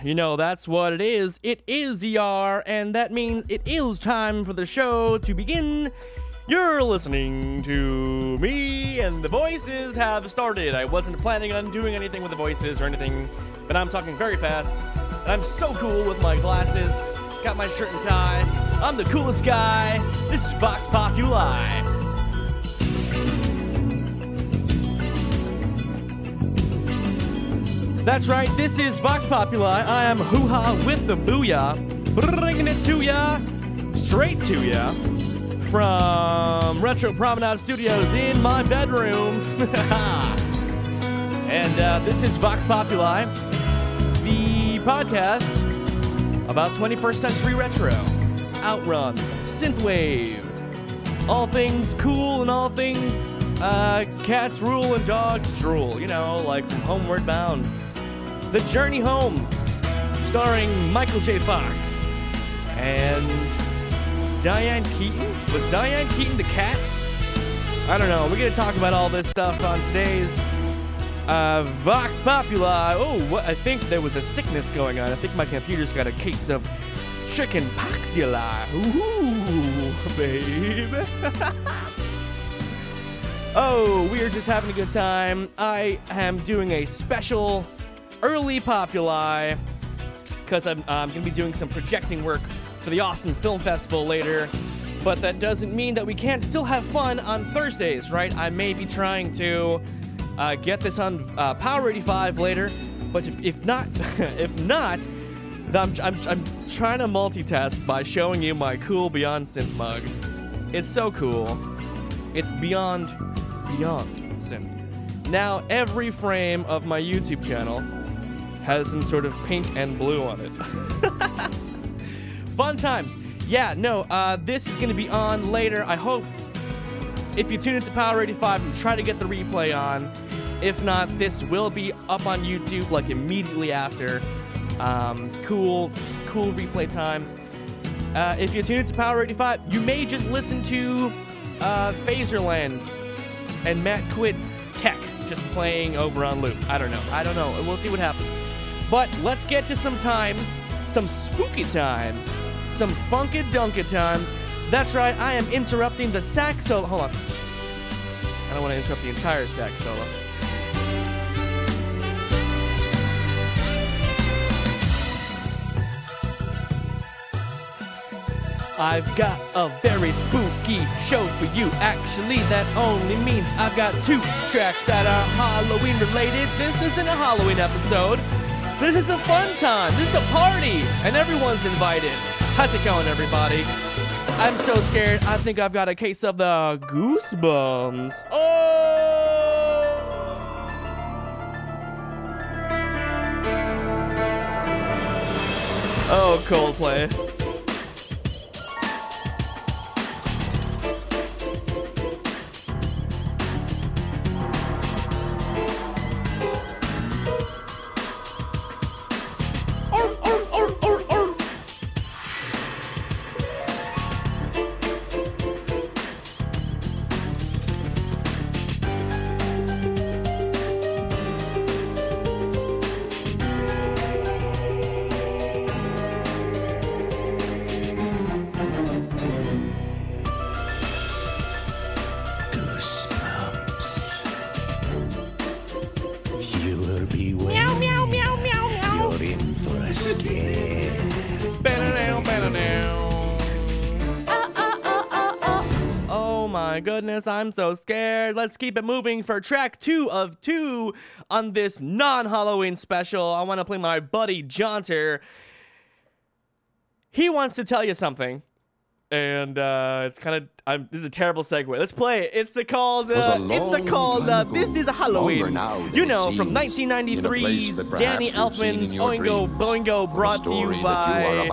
You know, that's what it is. It is ER, and that means it is time for the show to begin. You're listening to me, and the voices have started. I wasn't planning on doing anything with the voices or anything, but I'm talking very fast. And I'm so cool with my glasses. Got my shirt and tie. I'm the coolest guy. This is Vox Populi. That's right, this is Vox Populi. I am hoo-ha with the booyah, bringing it to ya, straight to ya, from Retro Promenade Studios in my bedroom. And this is Vox Populi, the podcast about 21st century retro, outrun, synthwave, all things cool and all things cats rule and dogs drool, you know, like from Homeward Bound. The Journey Home, starring Michael J. Fox and Diane Keaton. Was Diane Keaton the cat? I don't know. We're going to talk about all this stuff on today's Vox Populi. Oh, what? I think there was a sickness going on. I think my computer's got a case of chickenpoxula. Ooh, babe. Oh, we are just having a good time. I am doing a special early Populi because I'm going to be doing some projecting work for the awesome film festival later, but that doesn't mean that we can't still have fun on Thursdays, right? I may be trying to get this on Power 85 later, but if not, I'm trying to multitask by showing you my cool Beyond Synth mug. It's so cool. It's beyond synth. Now, every frame of my YouTube channel has some sort of pink and blue on it. Fun times. Yeah, no, this is going to be on later. I hope if you tune into Power 85 and try to get the replay on. If not, this will be up on YouTube like immediately after. Cool replay times. If you tune into Power 85, you may just listen to Phaserland and Matt Quid Tech just playing over on loop. I don't know. We'll see what happens. But let's get to some times, some spooky times, some funky-dunky times. That's right, I am interrupting the sax solo. Hold on. I don't want to interrupt the entire sax solo. I've got a very spooky show for you. Actually, that only means I've got 2 tracks that are Halloween related. This isn't a Halloween episode. This is a fun time. This is a party, and everyone's invited. How's it going, everybody? I'm so scared. I think I've got a case of the goosebumps. Oh, Coldplay. Goodness, I'm so scared. Let's keep it moving for track 2 of 2 on this non-Halloween special. I want to play my buddy Jaunter. He wants to tell you something, and it's kind of this is a terrible segue. Let's play it. It's called This Is a Halloween. You know, from 1993's Danny Elfman's Oingo Boingo, brought to you by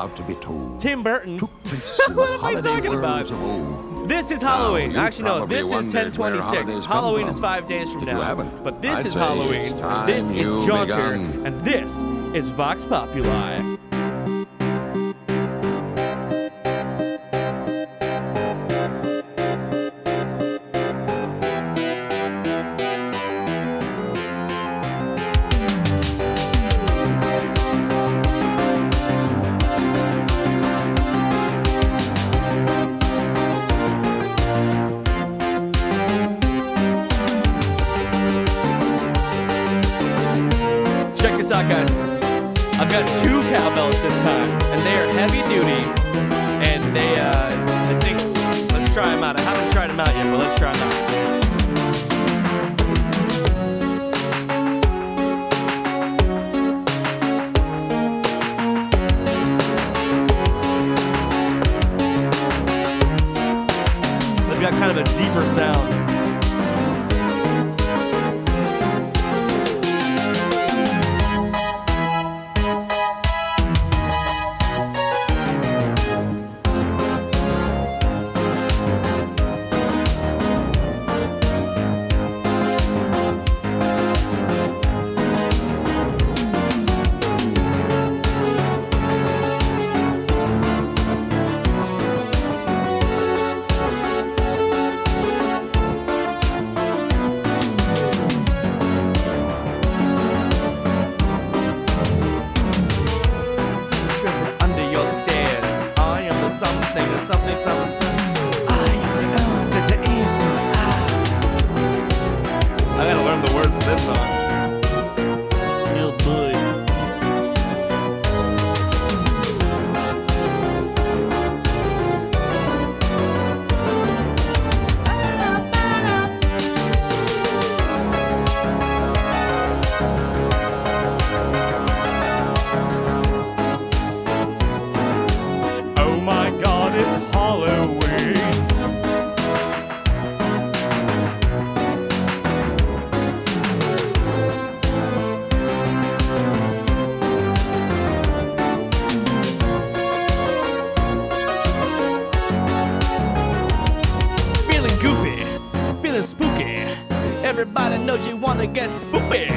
Tim Burton. What am I talking about? This is Halloween. Actually, no, this is 10/26. Halloween is 5 days from now. But this is Halloween. This is Jaunter. And this is Vox Populi. I've got 2 cowbells this time, and they are heavy duty, and they, I think, let's try them out. I haven't tried them out yet, but let's try them out. They've got kind of a deeper sound. Everybody knows you wanna get spoopy.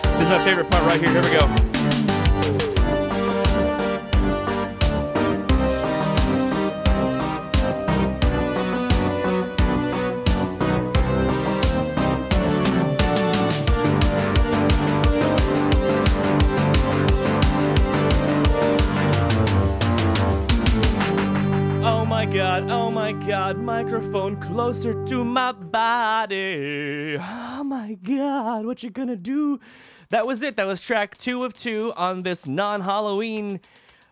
This is my favorite part right here. Here we go. Oh my God, microphone closer to my body. Oh my God, what you gonna do? That was it. That was track 2 of 2 on this non-Halloween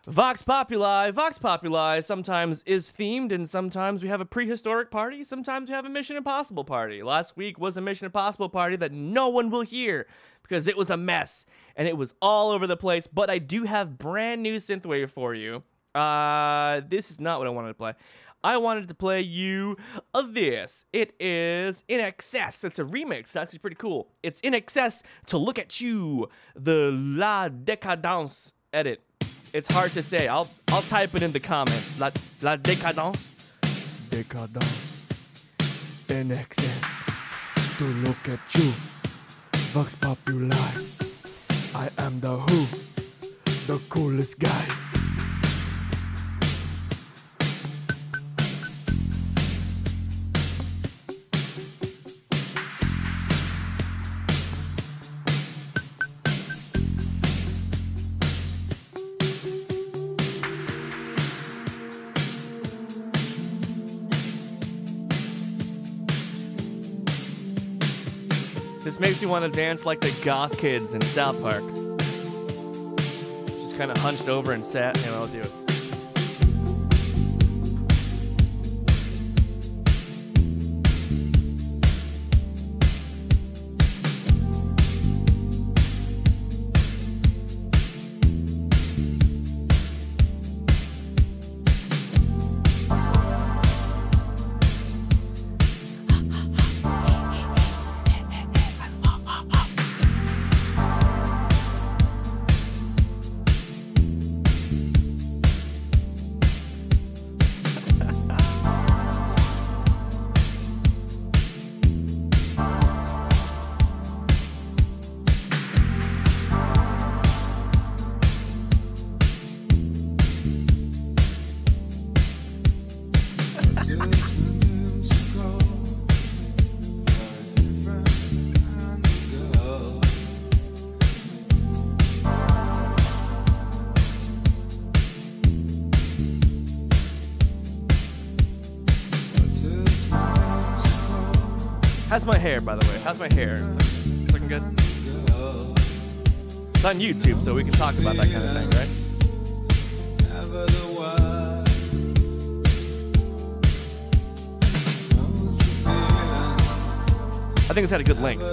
Vox Populi. Vox Populi sometimes is themed, and sometimes we have a prehistoric party. Sometimes we have a Mission Impossible party. Last week was a Mission Impossible party that no one will hear because it was a mess and it was all over the place. But I do have brand new synthwave for you. This is not what I wanted to play. I wanted to play you this. It is In Excess. It's a remix. It's actually pretty cool. It's In Excess to Look at You, the La Décadence edit. It's hard to say. I'll type it in the comments. La Décadence. Décadence. In Excess to Look at You. Vox Populi. I am the Who, the coolest guy. This makes me want to dance like the goth kids in South Park. Just kind of hunched over and sat. Anyway, I'll do it. How's my hair, by the way? How's my hair? It's looking good? It's on YouTube, so we can talk about that kind of thing, right? I think it's had a good length.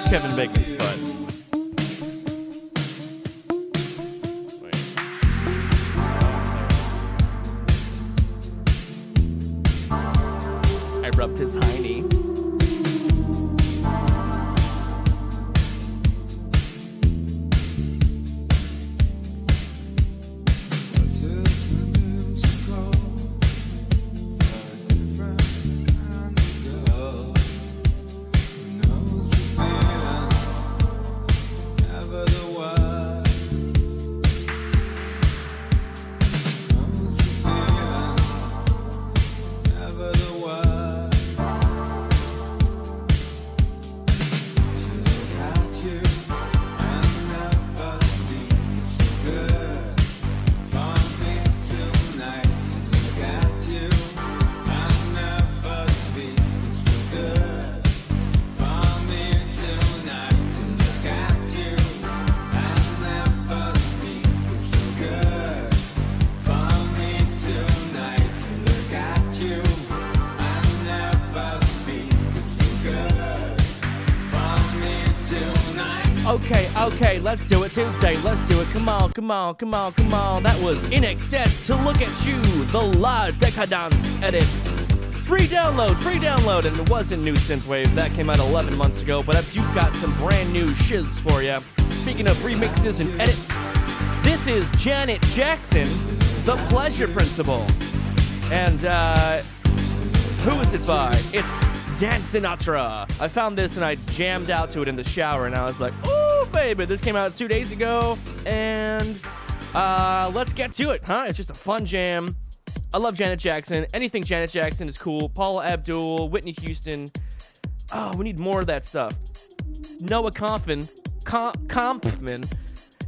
Kevin Bacon's butt. Wait. I rubbed his hiney. Okay, let's do it Tuesday. Let's do it. Come on. That was In Excess to Look at You, the La Decadence edit. Free download. And it wasn't new synthwave. That came out 11 months ago, but you've got some brand new shiz for you. Speaking of remixes and edits, this is Janet Jackson, The Pleasure Principle. And, who is it by? It's Dan Sinatra. I found this and I jammed out to it in the shower, and I was like, oh, baby, this came out 2 days ago, and let's get to it, huh? It's just a fun jam. I love Janet Jackson. Anything Janet Jackson is cool. Paula Abdul, Whitney Houston. Oh, we need more of that stuff. Noah Kampman,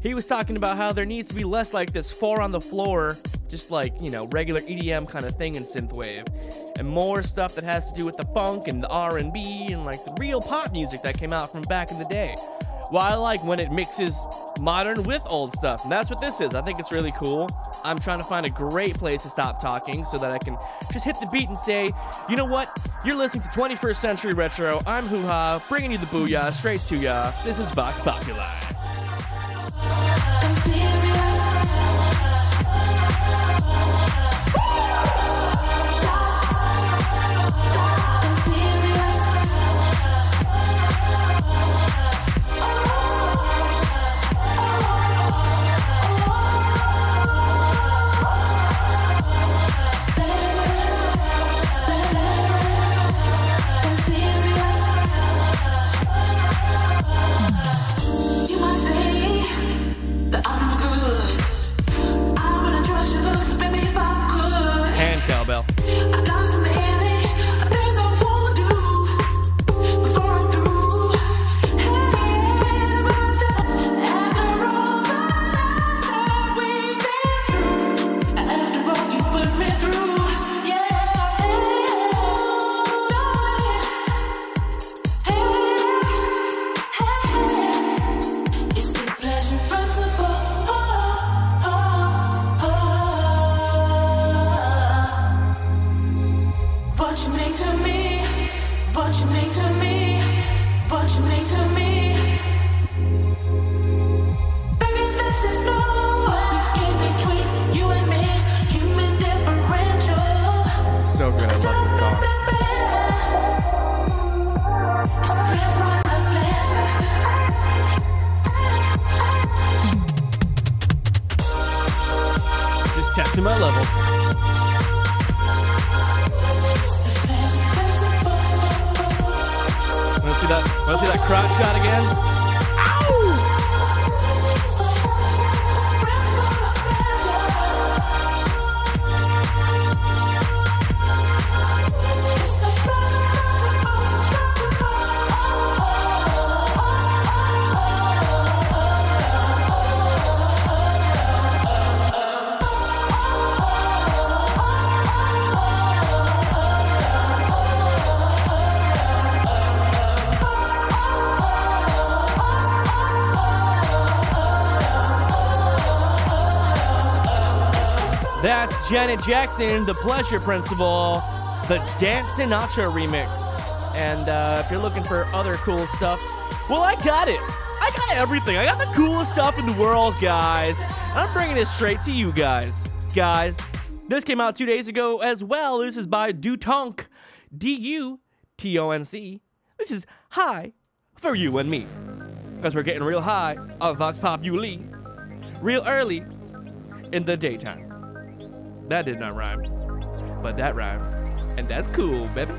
he was talking about how there needs to be less like this 4 on the floor, just like, you know, regular EDM kind of thing in synthwave, and more stuff that has to do with the funk and the R&B and like the real pop music that came out from back in the day. Well, I like when it mixes modern with old stuff, and that's what this is. I think it's really cool. I'm trying to find a great place to stop talking so that I can just hit the beat and say, you know what? You're listening to 21st Century Retro. I'm Hoo-Ha, bringing you the booyah straight to ya. This is Vox Populi. What you make to me, what you make to me. to my levels. Want to see that crotch shot again? Ow! That's Janet Jackson, The Pleasure Principle, the Dance Sinatra remix. And if you're looking for other cool stuff, well, I got it. I got everything. I got the coolest stuff in the world, guys. I'm bringing it straight to you guys. Guys, this came out 2 days ago as well. This is by Dutonc, D-U-T-O-N-C. This is High for You and Me. Because we're getting real high on Vox Populi real early in the daytime. That did not rhyme, but that rhymed, and that's cool, baby.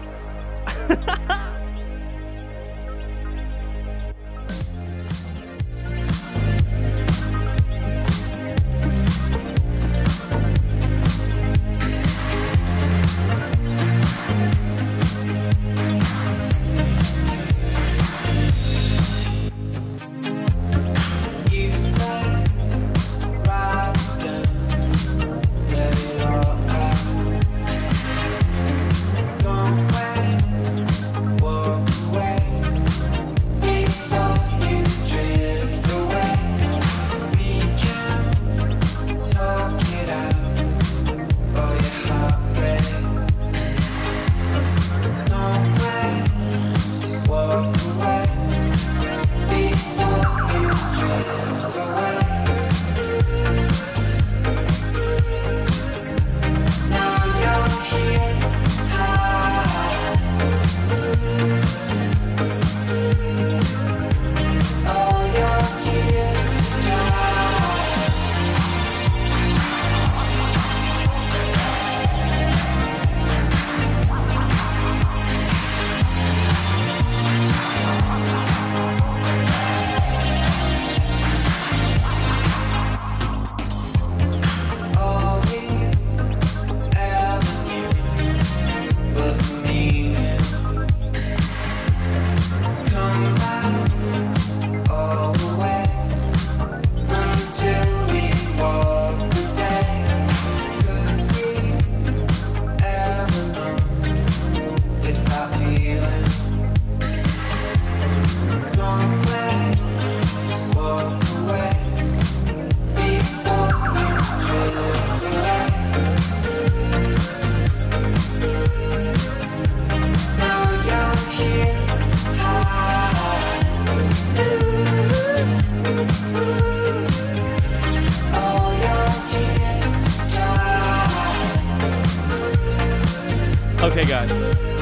Okay, guys,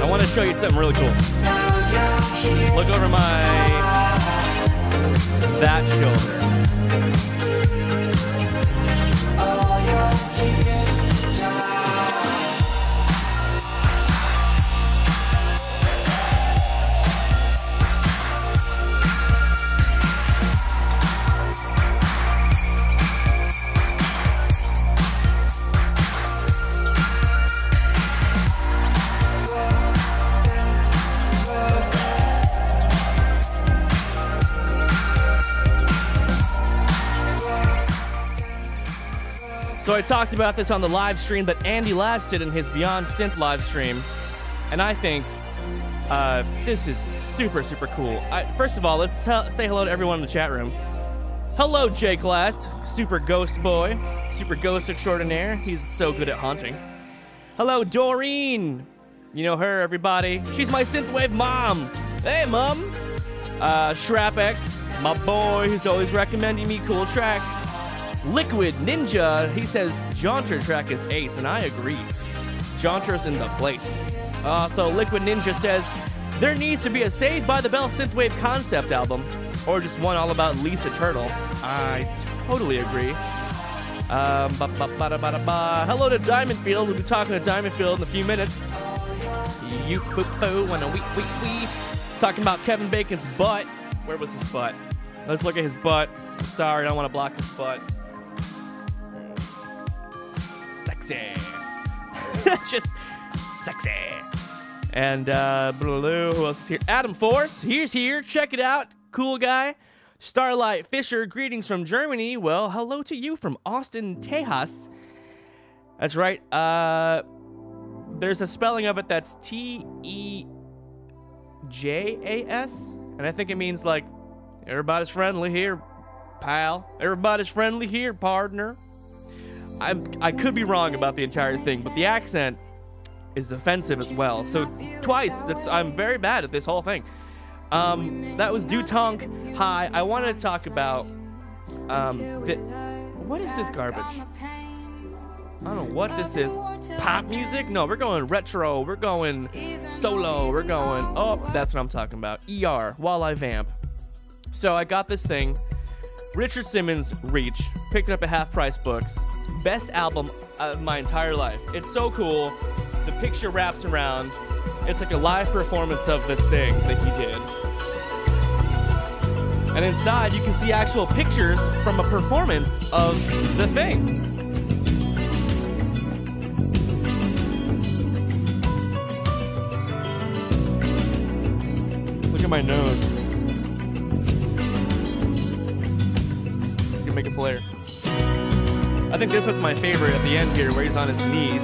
I want to show you something really cool. Look over that shoulder. So I talked about this on the live stream that Andy Last did in his Beyond Synth live stream, and I think this is super, super cool. First of all, let's say hello to everyone in the chat room. Hello, Jake Last, super ghost boy, super ghost extraordinaire. He's so good at haunting. Hello, Doreen. You know her, everybody. She's my synthwave mom. Hey, mom. Shrapek, my boy, who's always recommending me cool tracks. Liquid Ninja, he says Jaunter track is ace, and I agree. Jaunter's in the place. So Liquid Ninja says there needs to be a Saved by the Bell synthwave concept album, or just one all about Lisa Turtle. I totally agree. Hello to Diamondfield. We'll be talking to Diamondfield in a few minutes. You poo-poo and a wee. Talking about Kevin Bacon's butt. Where was his butt? Let's look at his butt. Sorry, I don't want to block his butt. Sexy. Just sexy. And who else is here? Adam Force, he's here. Check it out. Cool guy. Starlight Fisher, greetings from Germany. Well, hello to you from Austin, Texas. That's right. There's a spelling of it that's T-E-J-A-S. And I think it means like, everybody's friendly here, pal. Everybody's friendly here, partner. I could be wrong about the entire thing, but the accent is offensive as well. So twice, I'm very bad at this whole thing. That was Dutonk. Hi, I wanted to talk about what is this garbage? I don't know what this is. Pop music? No, we're going retro. We're going solo. We're going, oh, that's what I'm talking about. ER, Walleye Vamp. So I got this thing. Richard Simmons, Reach. Picked it up at Half Price Books. Best album of my entire life. It's so cool. The picture wraps around. It's like a live performance of this thing that he did. And inside you can see actual pictures from a performance of the thing. Look at my nose. You can make a flare. I think this was my favorite at the end here, where he's on his knees.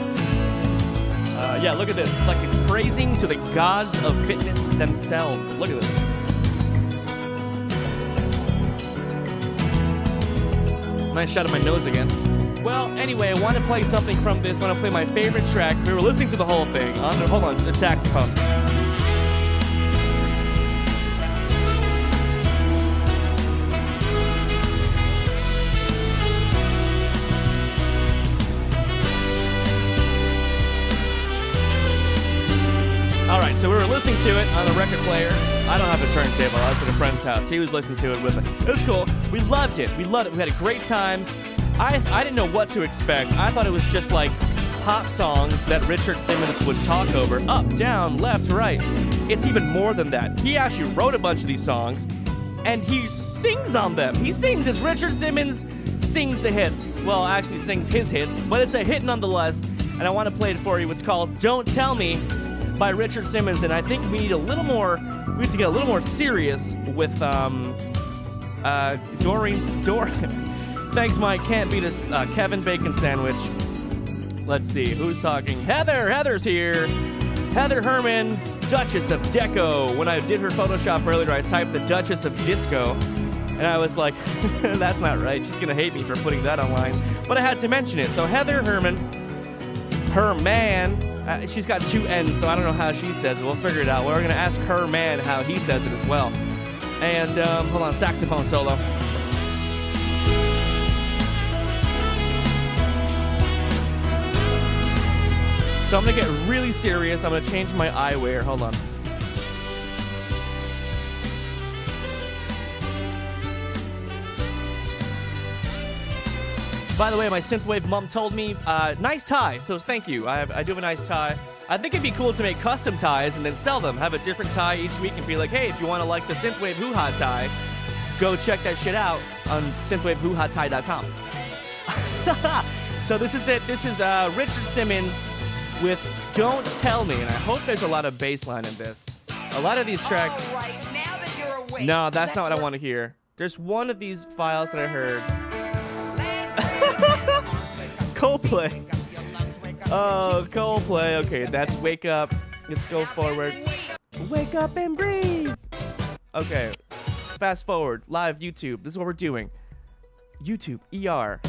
Yeah, look at this. It's like he's praising to the gods of fitness themselves. Look at this. Nice shot of my nose again. Well, anyway, I want to play something from this. I want to play my favorite track. We were listening to the whole thing. Hold on, the saxophone. Alright, so we were listening to it on a record player. I don't have a turntable. I was at a friend's house. He was listening to it with me. It was cool. We loved it. We loved it. We had a great time. I didn't know what to expect. I thought it was just like pop songs that Richard Simmons would talk over. Up, down, left, right. It's even more than that. He actually wrote a bunch of these songs, and he sings on them. He sings as Richard Simmons sings the hits. Well, actually sings his hits, but it's a hit nonetheless, and I want to play it for you. It's called Don't Tell Me by Richard Simmons, and I think we need a little more, we have to get a little more serious with Doreen's Thanks, Mike. Can't beat us. Kevin Bacon Sandwich. Let's see. Who's talking? Heather's here. Heather Hermann, Duchess of Deco. When I did her Photoshop earlier, I typed the Duchess of Disco, and I was like, that's not right. She's going to hate me for putting that online. But I had to mention it. So Heather Hermann, she's got two N's, so I don't know how she says it. We'll figure it out. We're going to ask her man how he says it as well. And, hold on, saxophone solo. So I'm going to get really serious. I'm going to change my eyewear. Hold on. By the way, my synthwave mom told me, nice tie. So thank you. I do have a nice tie. I think it'd be cool to make custom ties and then sell them. Have a different tie each week and be like, hey, if you want to like the synthwave hoo-ha tie, go check that shit out on synthwavehoohatie.com. So this is it. This is Richard Simmons with Don't Tell Me. And I hope there's a lot of bass line in this. A lot of these tracks. Right, now that you're awake, no, that's not what I want to hear. There's one of these files that I heard. Coldplay. Oh, Coldplay. Okay, that's Wake Up. Let's go forward. Wake up and breathe. Okay, fast forward. Live YouTube. This is what we're doing. YouTube, ER.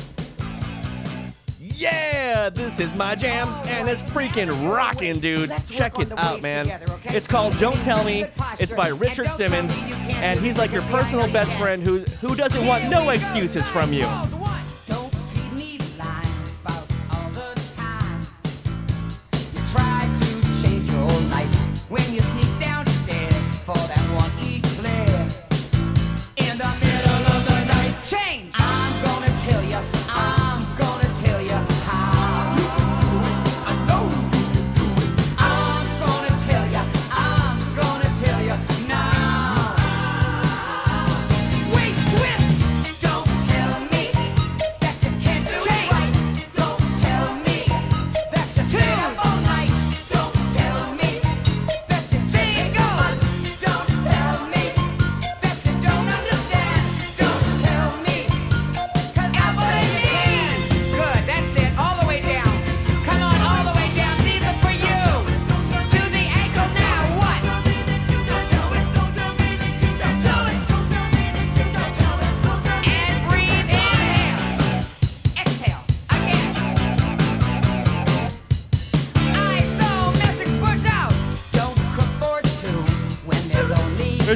Yeah, this is my jam, and it's freaking rocking, dude. Check it out, man. It's called Don't Tell Me. It's by Richard Simmons, and he's like your personal best friend who doesn't want no excuses from you. When you sneak downstairs for that one eclair in the middle of the night, change. I'm gonna tell you, I'm gonna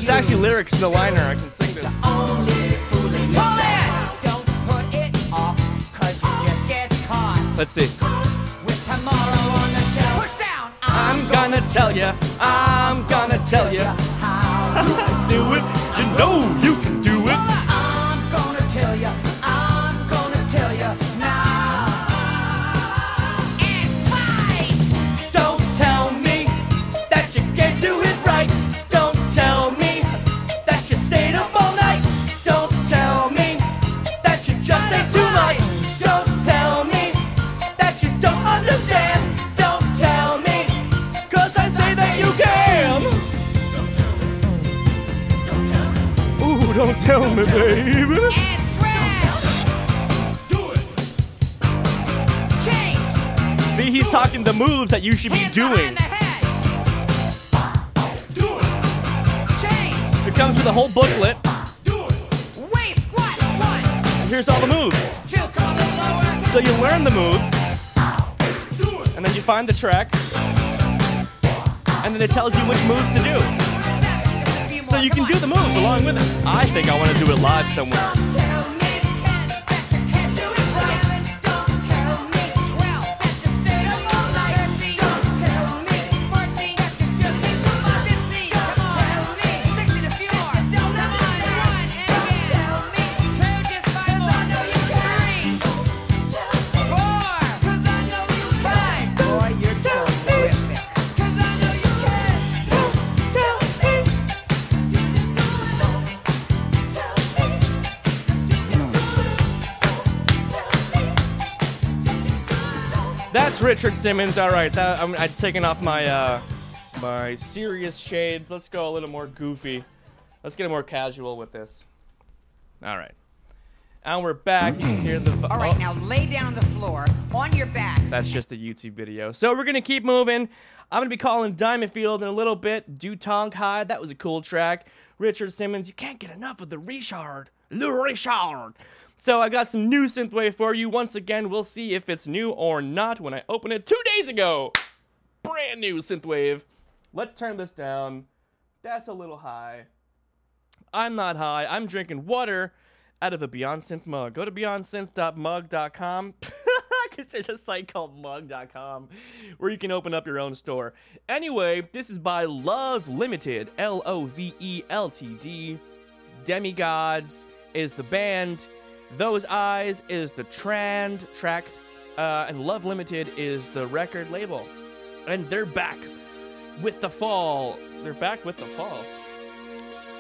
there's actually lyrics in the liner. I can sing this. Only fooling yourself. Don't put it off, cause you just get caught. Let's see. With tomorrow on the show. Push down. I'm gonna tell you. I'm gonna tell you. How Do it. You know you can do it. I'm gonna tell you. I'm gonna tell you now. It's fine. Don't tell me that you can't do it right. Don't tell me that you stayed up all night. Don't tell me that you just ate too much. Don't tell me that you don't understand. Don't tell me, cause I say that you can. Ooh, don't tell me, baby. It's trash. Do it. Change. See, he's talking the moves that you should be Hands doing. behind the head. Do it. Change. It comes with a whole booklet. Do it. Waist squat. 1, Here's all the moves. 2, come a little lower. So you learn the moves, Do it. and then you find the track, and then it tells you which moves to do. 7, just a few So more. you can do the moves along with it. I think I want to do it live somewhere. Don't tell me that you can't do it right. Don't tell me 12 that you stayed up all night. Don't tell me 14 that you just ate too much. 15, come on. Tell me 16 a few more. Don't have to run. And again. Tell me 2, just 5 more. I know you can. 3, 4, 'cause I know you can. Boy, you're terrific. 'Cause I know you can. Tell me. That's Richard Simmons. All right, I'd taken off my my serious shades. Let's go a little more goofy. Let's get more casual with this. All right, and we're back. You can hear the. All right, now lay down on the floor on your back. That's just a YouTube video. So we're gonna keep moving. I'm gonna be calling Diamond Field in a little bit. Do Tonk High. That was a cool track. Richard Simmons. You can't get enough of the Richard. Le Richard. So I got some new synthwave for you. Once again, we'll see if it's new or not when I open it 2 days ago. Brand new synthwave. Let's turn this down. That's a little high. I'm not high. I'm drinking water out of a Beyond Synth mug. Go to beyondsynth.mug.com because there's a site called mug.com where you can open up your own store. Anyway, this is by Love Limited. Loveltd. Demigods is the band. Those Eyes is the trend track, and Love Limited is the record label. And they're back with the fall. They're back with the fall.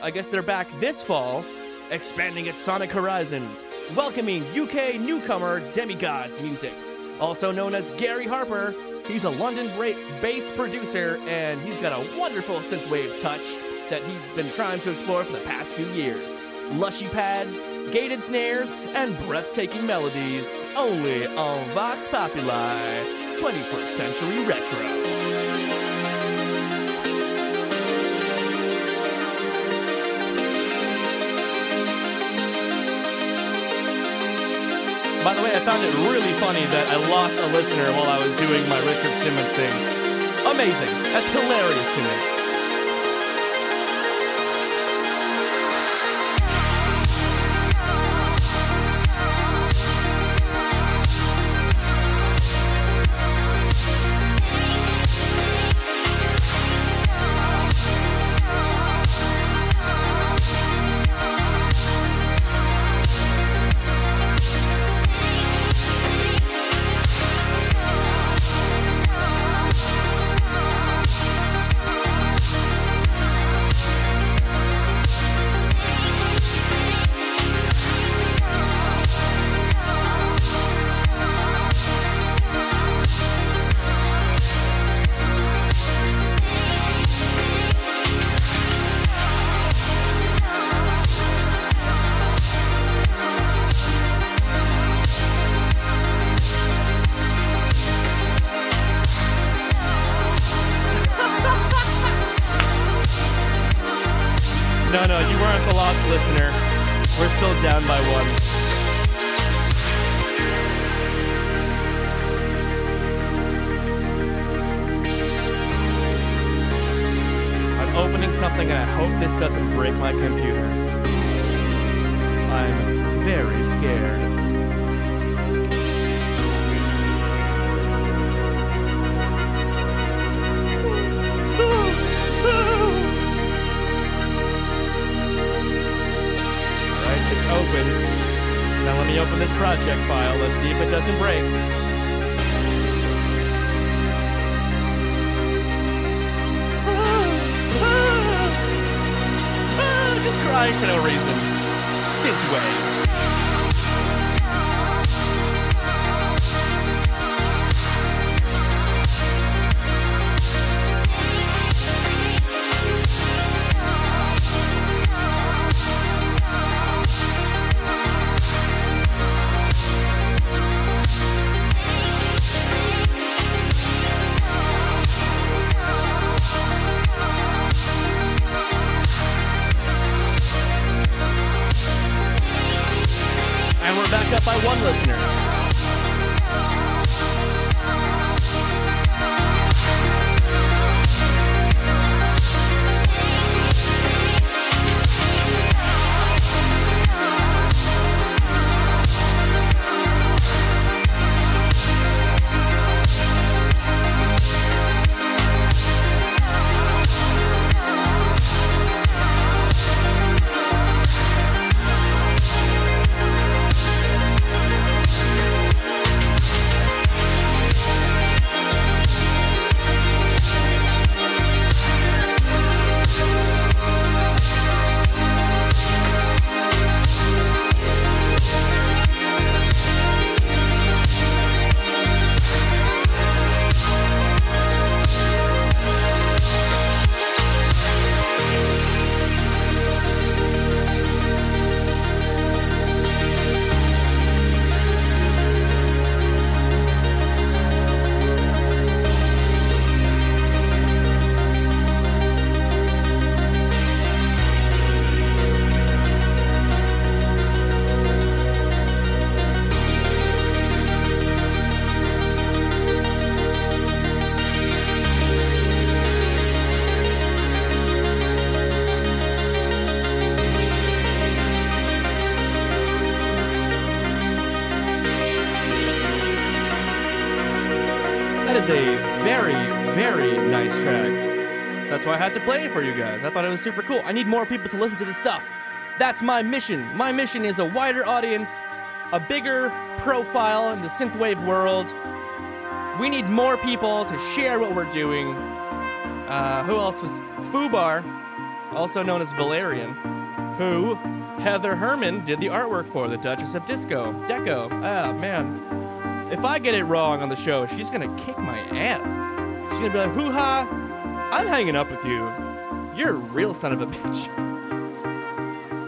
I guess they're back this fall, expanding its sonic horizons, welcoming UK newcomer Demigods Music. Also known as Gary Harper, he's a London-based producer, and he's got a wonderful synthwave touch that he's been trying to explore for the past few years. Lushy pads, gated snares, and breathtaking melodies, only on Vox Populi, 21st Century Retro. By the way, I found it really funny that I lost a listener while I was doing my Richard Simmons thing. Amazing. That's hilarious to me. No, you weren't the lost listener. We're still down by 1. I'd opening something and I hope this doesn't break my computer. I'm very scared. Alright, it's open. Now let me open this project file. Let's see if it doesn't break. Just crying for no reason. Synthwave. And we're back up by one listener. That is a very, very nice track. That's why I had to play it for you guys. I thought it was super cool. I need more people to listen to this stuff. That's my mission. My mission is a wider audience, a bigger profile in the synthwave world. We need more people to share what we're doing. Who else was Fubar, also known as Valerian, who Heather Hermann did the artwork for, the Duchess of Deco. Ah, man. If I get it wrong on the show, she's gonna kick my ass. She's gonna be like, hoo-ha, I'm hanging up with you. You're a real son of a bitch.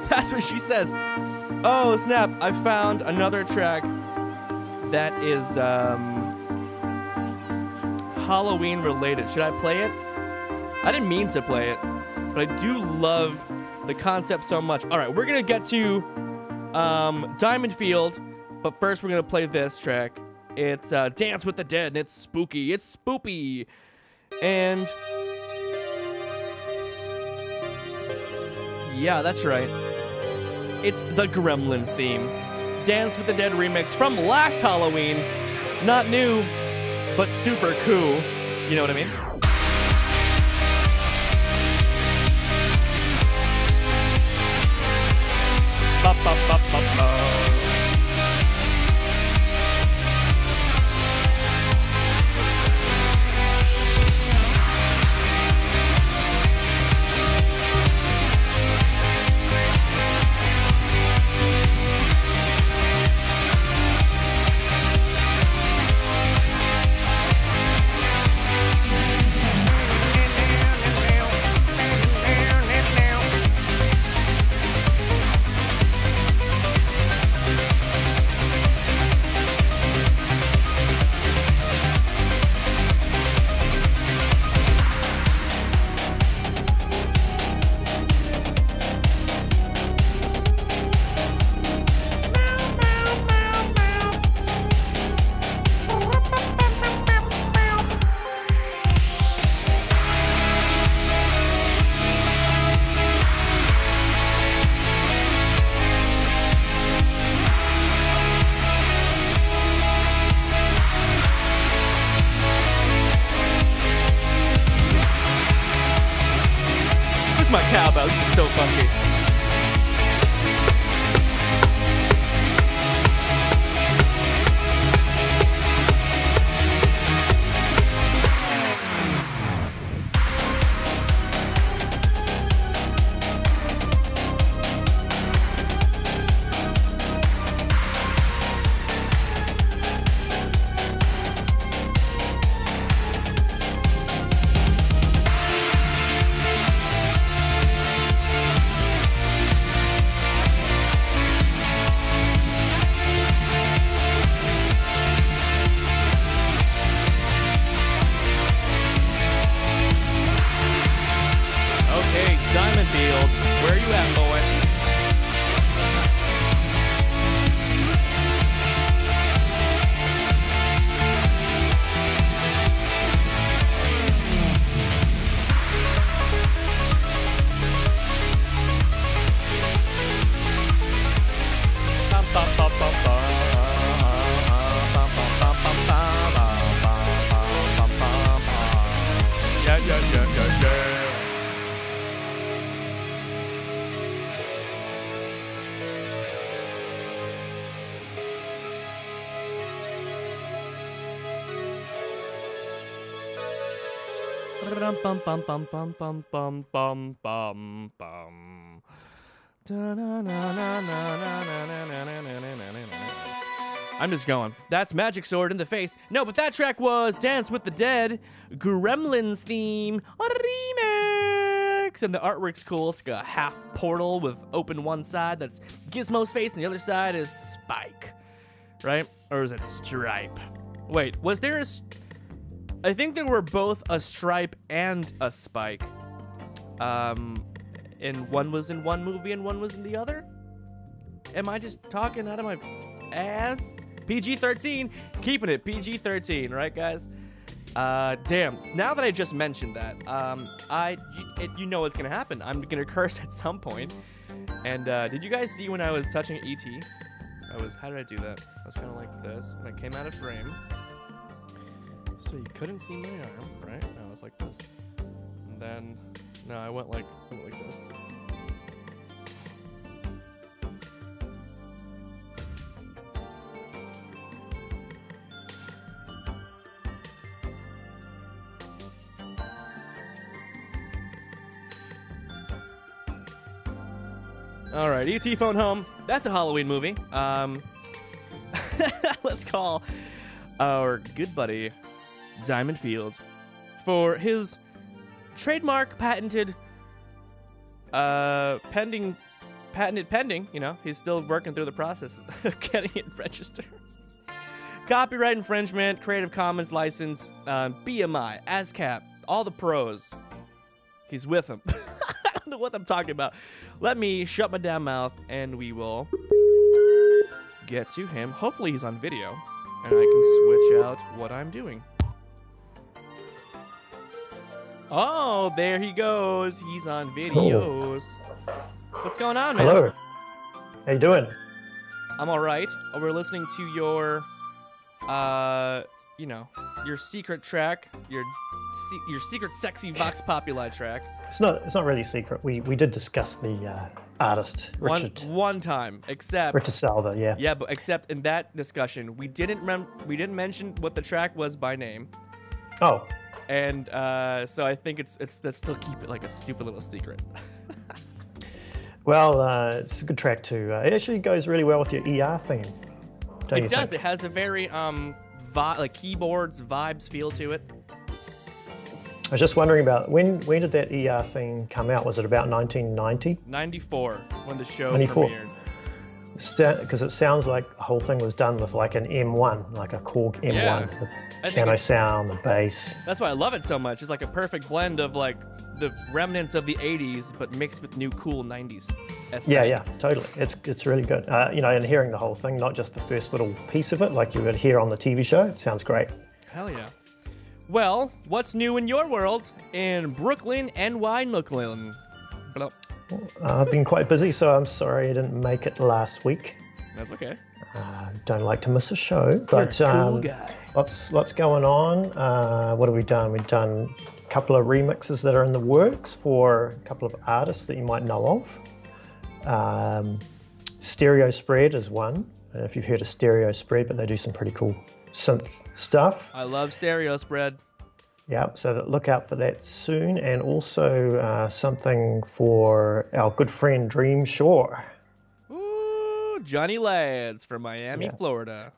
That's what she says. Oh, snap, I found another track that is Halloween related. Should I play it? I didn't mean to play it, but I do love the concept so much. All right, we're gonna get to Diamond Field, but first we're gonna play this track. It's Dance with the Dead, and it's spooky. It's spoopy. And yeah, that's right. It's the Gremlins theme. Dance with the Dead remix from last Halloween. Not new, but super cool. You know what I mean? Ba, ba, ba, ba, ba. Yeah, yeah, yeah, yeah, yeah. Bum bum bum bum bum bum bum bum bum bum. I'm just going. That's Magic Sword in the Face. No, but that track was Dance with the Dead, Gremlins theme, a remix. And the artwork's cool. It's like a half portal with open one side. That's Gizmo's face, and the other side is Spike. Right? Or is it Stripe? Wait, was there a... I think there were both a Stripe and a Spike. And one was in one movie and one was in the other? Am I just talking out of my ass? PG-13, keeping it PG-13, right, guys? Damn. Now that I just mentioned that, you know what's gonna happen. I'm gonna curse at some point. And did you guys see when I was touching ET? How did I do that? I was kind of like this, and I came out of frame, so you couldn't see my arm, right? No, I was like this, and then no, I went like this. All right, E.T. Phone Home. That's a Halloween movie. Let's call our good buddy Diamond Field for his trademark patented, pending. You know, he's still working through the process of getting it registered. Copyright infringement, Creative Commons license, BMI, ASCAP, all the pros. He's with him. I don't know what I'm talking about. Let me shut my damn mouth, and we will get to him. Hopefully he's on video, and I can switch out what I'm doing. Oh, there he goes. He's on videos. Oh. What's going on, man? Hello. How you doing? I'm all right. We're listening to your, you know, your secret track, your secret sexy Vox Populi track. It's not really secret. We did discuss the artist Richard. One time, except Richard Salva, yeah. Yeah, but except in that discussion, we didn't mention what the track was by name. Oh. And so I think let's still keep it like a stupid little secret. Well, it's a good track too. It actually goes really well with your ER theme. It does. It has a very like keyboards vibes feel to it. I was just wondering about when did that ER thing come out? Was it about 1990? 94, when the show 94. premiered. Because it sounds like the whole thing was done with like an M1, like a Korg M1. Yeah, the piano sound, the bass. That's why I love it so much. It's like a perfect blend of like the remnants of the 80s, but mixed with new cool 90s aesthetic. Yeah, totally. It's really good. You know, and hearing the whole thing, not just the first little piece of it, like you would hear on the TV show, it sounds great. Hell yeah. Well, what's new in your world in Brooklyn, NY, Nooklyn? I've been quite busy, so I'm sorry I didn't make it last week. That's okay. Don't like to miss a show, but You're a cool guy. Lots going on. What have we done? We've done a couple of remixes that are in the works for a couple of artists that you might know of. Stereo Spread is one. I don't know if you've heard of Stereo Spread, but they do some pretty cool synth stuff. I love Stereo Spread. Yeah, so look out for that soon, and also something for our good friend Dream Shore. Ooh, Johnny Lads from Miami, Florida.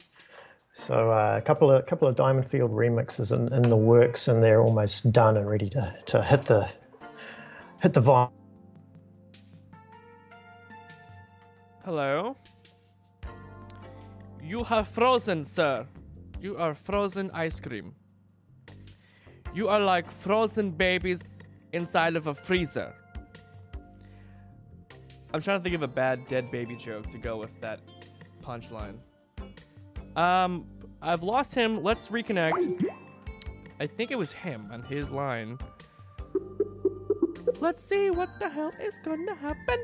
So a couple of Diamond Field remixes in the works, and they're almost done and ready to hit the vinyl. Hello. You have frozen, sir. You are frozen ice cream. You are like frozen babies inside of a freezer. I'm trying to think of a bad dead baby joke to go with that punchline. I've lost him. Let's reconnect. I think it was him on his line. Let's see what the hell is gonna happen.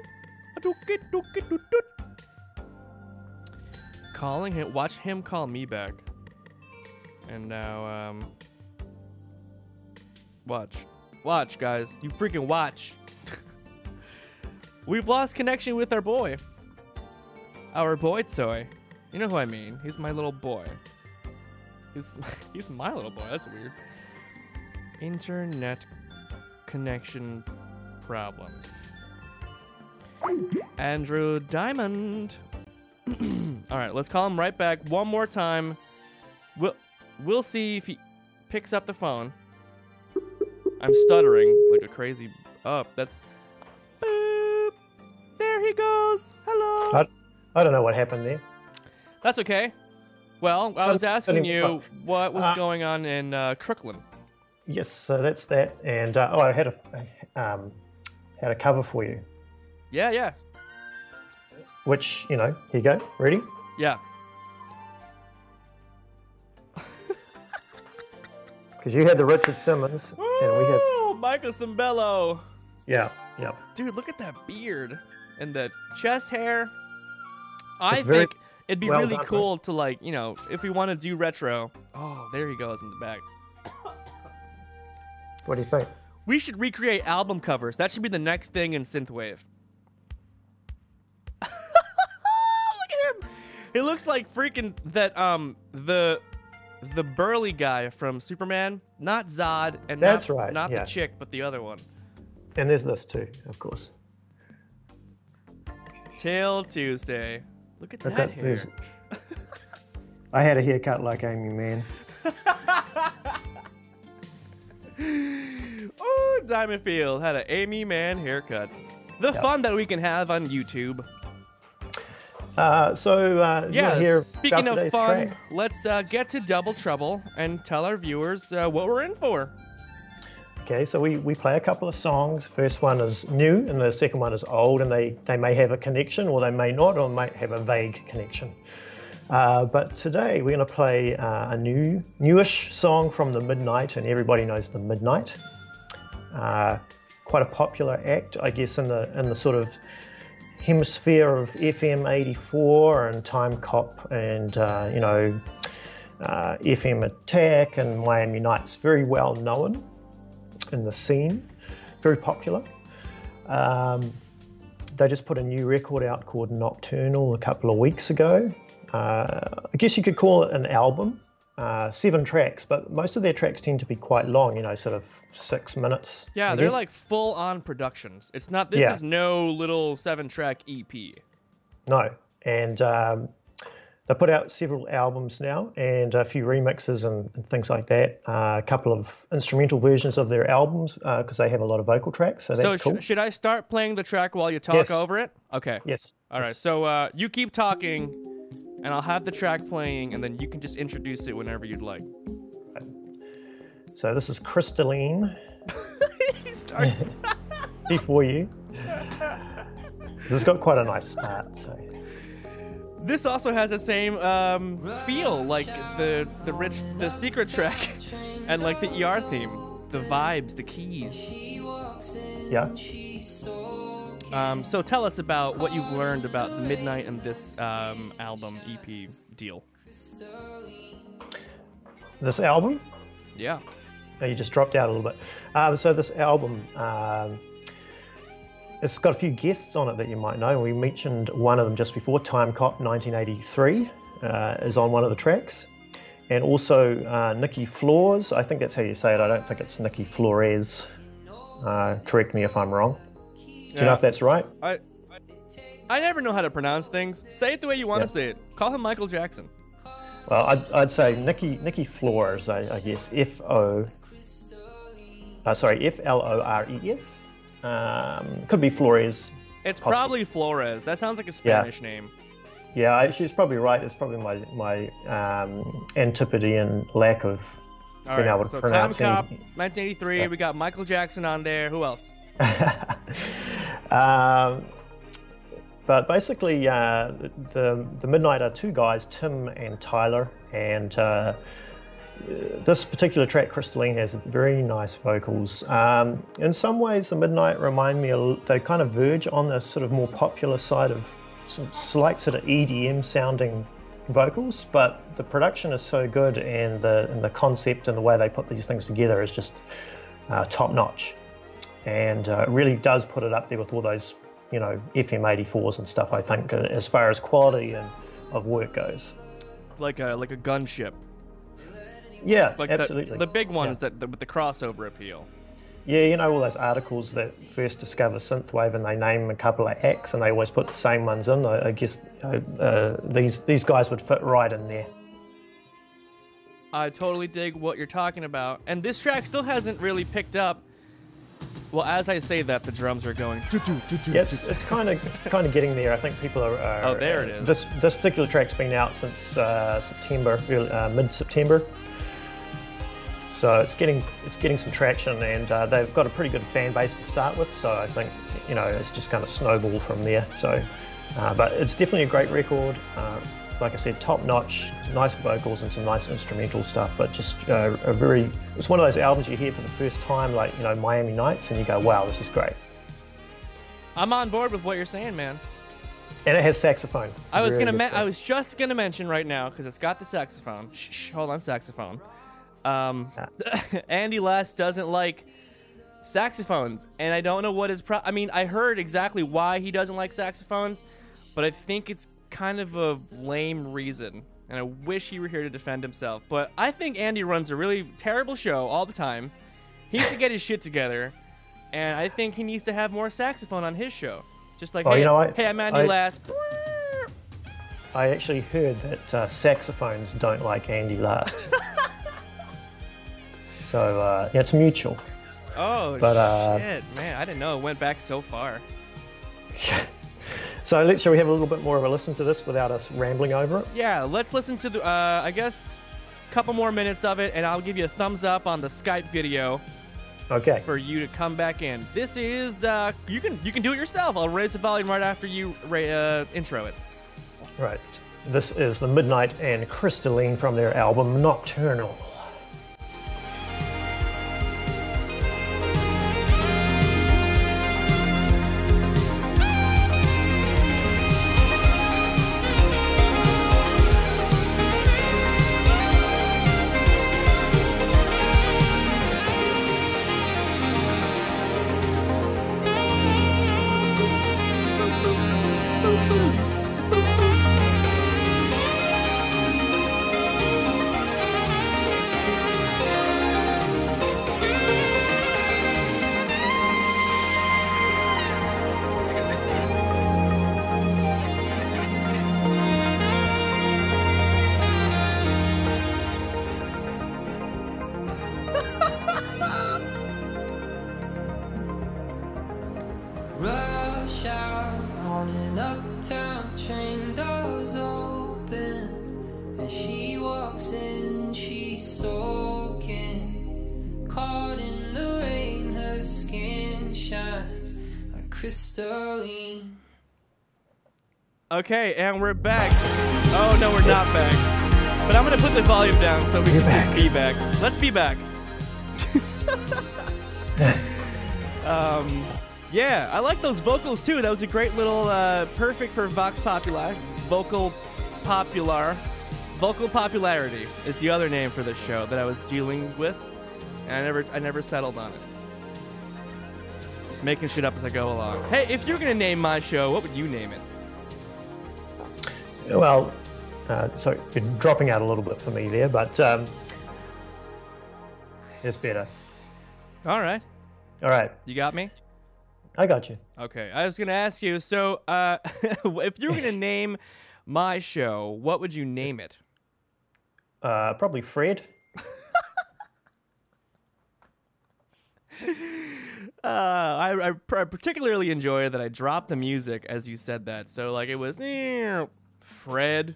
calling him. Watch him call me back. And now, watch, guys. You freaking watch. We've lost connection with our boy. Our boy toy. You know who I mean. He's my little boy. He's my little boy. That's weird. Internet connection problems. Andrew Diamond. All right, let's call him right back one more time. We'll see if he picks up the phone. I'm stuttering like a crazy. Oh, that's. Boop. There he goes. Hello. I don't know what happened there. That's okay. Well, I was asking you what was going on in Crooklyn. Yes, so that's that. And I had a cover for you. Yeah. Which, you know, here you go. Ready? Yeah. Because you had the Richard Simmons, and we had Michael Cimbello. yeah. Dude, look at that beard and the chest hair. I very think it'd be well really done, cool to, like, you know, if we want to do retro. Oh, there he goes in the back. What do you think? We should recreate album covers. That should be the next thing in synthwave. Look at him. He looks like freaking that the burly guy from Superman, not Zod, and That's not, right, not yeah. the chick, but the other one. And there's this too, of course. Till Tuesday. Look at Look that at hair. this. I had a haircut like Amy Man. Oh, Diamond Field had an Amy Man haircut. The Yep. fun that we can have on YouTube. Yeah. Here speaking about of today's fun, track. let's get to Double Trouble and tell our viewers what we're in for. Okay, so we play a couple of songs. First one is new, and the second one is old, and they may have a connection, or they may not, or might have a vague connection. But today we're going to play a newish song from the Midnight, and everybody knows the Midnight. Quite a popular act, I guess, in the sort of hemisphere of FM 84 and Time Cop and FM Attack and Miami Nights. Very well known in the scene, very popular. They just put a new record out called Nocturnal a couple of weeks ago. I guess you could call it an album, 7 tracks, but most of their tracks tend to be quite long, you know, sort of 6 minutes. Yeah, I they're guess. like full-on productions. It's not. This Yeah. is no little 7-track EP. No, and they put out several albums now and a few remixes and things like that. A couple of instrumental versions of their albums because they have a lot of vocal tracks, so that's cool. Should I start playing the track while you talk Yes. over it? Okay. Yes. All right. yes. So you keep talking, and I'll have the track playing, and then you can just introduce it whenever you'd like. So this is Crystalline He starts. before you. This has got quite a nice start. So. This also has the same feel, like the secret track, and like the ER theme, the vibes, the keys. Yeah. So tell us about what you've learned about the Midnight and this album EP deal. This album, Yeah. you just dropped out a little bit. So this album, it's got a few guests on it that you might know. We mentioned one of them just before. Time Cop 1983 is on one of the tracks. And also Nikki Flores, I think that's how you say it. I don't think it's Nikki Flores. Correct me if I'm wrong. Do you know if that's right? I never know how to pronounce things. Say it the way you want to say it. Call him Michael Jackson. Well, I'd say Nikki Flores, I guess. Flores. Could be Flores. It's Possibly. probably Flores. That sounds like a Spanish name. Yeah, she's probably right. It's probably my antipodean lack of All being right. able to So pronounce Time Cop, any- 1983. Yeah. We got Michael Jackson on there. Who else? But basically, the Midnight are 2 guys, Tim and Tyler, and this particular track, Crystalline, has very nice vocals. In some ways, the Midnight remind me, they kind of verge on the sort of more popular side of some slight sort of EDM sounding vocals, but the production is so good, and the concept and the way they put these things together is just top notch, and it really does put it up there with all those, you know, FM84s and stuff. I think as far as quality and of work goes, like a gunship. Yeah, Like absolutely. the big ones Yeah. with the crossover appeal. Yeah, you know all those articles that first discover synthwave and they name a couple of acts and they always put the same ones in. I guess these guys would fit right in there. I totally dig what you're talking about, and this track still hasn't really picked up. Well, as I say that, the drums are going. Yes, it's kind of getting there. I think people are. Oh, there it is. This particular track's been out since September, mid-September. So it's getting some traction, and they've got a pretty good fan base to start with. So I think, you know, it's just kind of snowball from there. So, but it's definitely a great record. Like I said, top notch, nice vocals and some nice instrumental stuff. But just it's one of those albums you hear for the first time, like, you know, Miami Nights, and you go, wow, this is great. I'm on board with what you're saying, man. And it has saxophone. I was just gonna mention right now, because it's got the saxophone. Shh, hold on, saxophone. Andy Last doesn't like saxophones, and I don't know what his I mean, I heard exactly why he doesn't like saxophones, but I think it's kind of a lame reason, and I wish he were here to defend himself. But I think Andy runs a really terrible show all the time. He needs to get his shit together, and I think he needs to have more saxophone on his show. Just like, Oh, hey, you know, hey, I'm Andy Last. I actually heard that saxophones don't like Andy Last. So yeah, it's mutual. Oh, But, shit, man, I didn't know it went back so far. So shall we have a little bit more of a listen to this without us rambling over it? Yeah, let's listen to the, I guess, a couple more minutes of it, and I'll give you a thumbs up on the Skype video Okay. for you to come back in. This is, you can do it yourself. I'll raise the volume right after you intro it. Right. This is The Midnight and Crystalline from their album Nocturnal. Rush out on an uptown train, doors open. As she walks in, she's soaking. Caught in the rain, her skin shines like crystalline. Okay, and we're back. Oh, no, we're not back. But I'm going to put the volume down so we can just be back. Let's be back. Yeah, I like those vocals too. That was a great little, perfect for Vox Populi. Vocal popularity is the other name for this show that I was dealing with, and I never settled on it. Just making shit up as I go along. Hey, if you're gonna name my show, what would you name it? Well, so you're dropping out a little bit for me there, but it's better. All right, All right, you got me. I got you. Okay, I was gonna ask you. So, if you were gonna name my show, what would you name it? Probably Fred. I particularly enjoy that I dropped the music as you said that. So like it was Fred.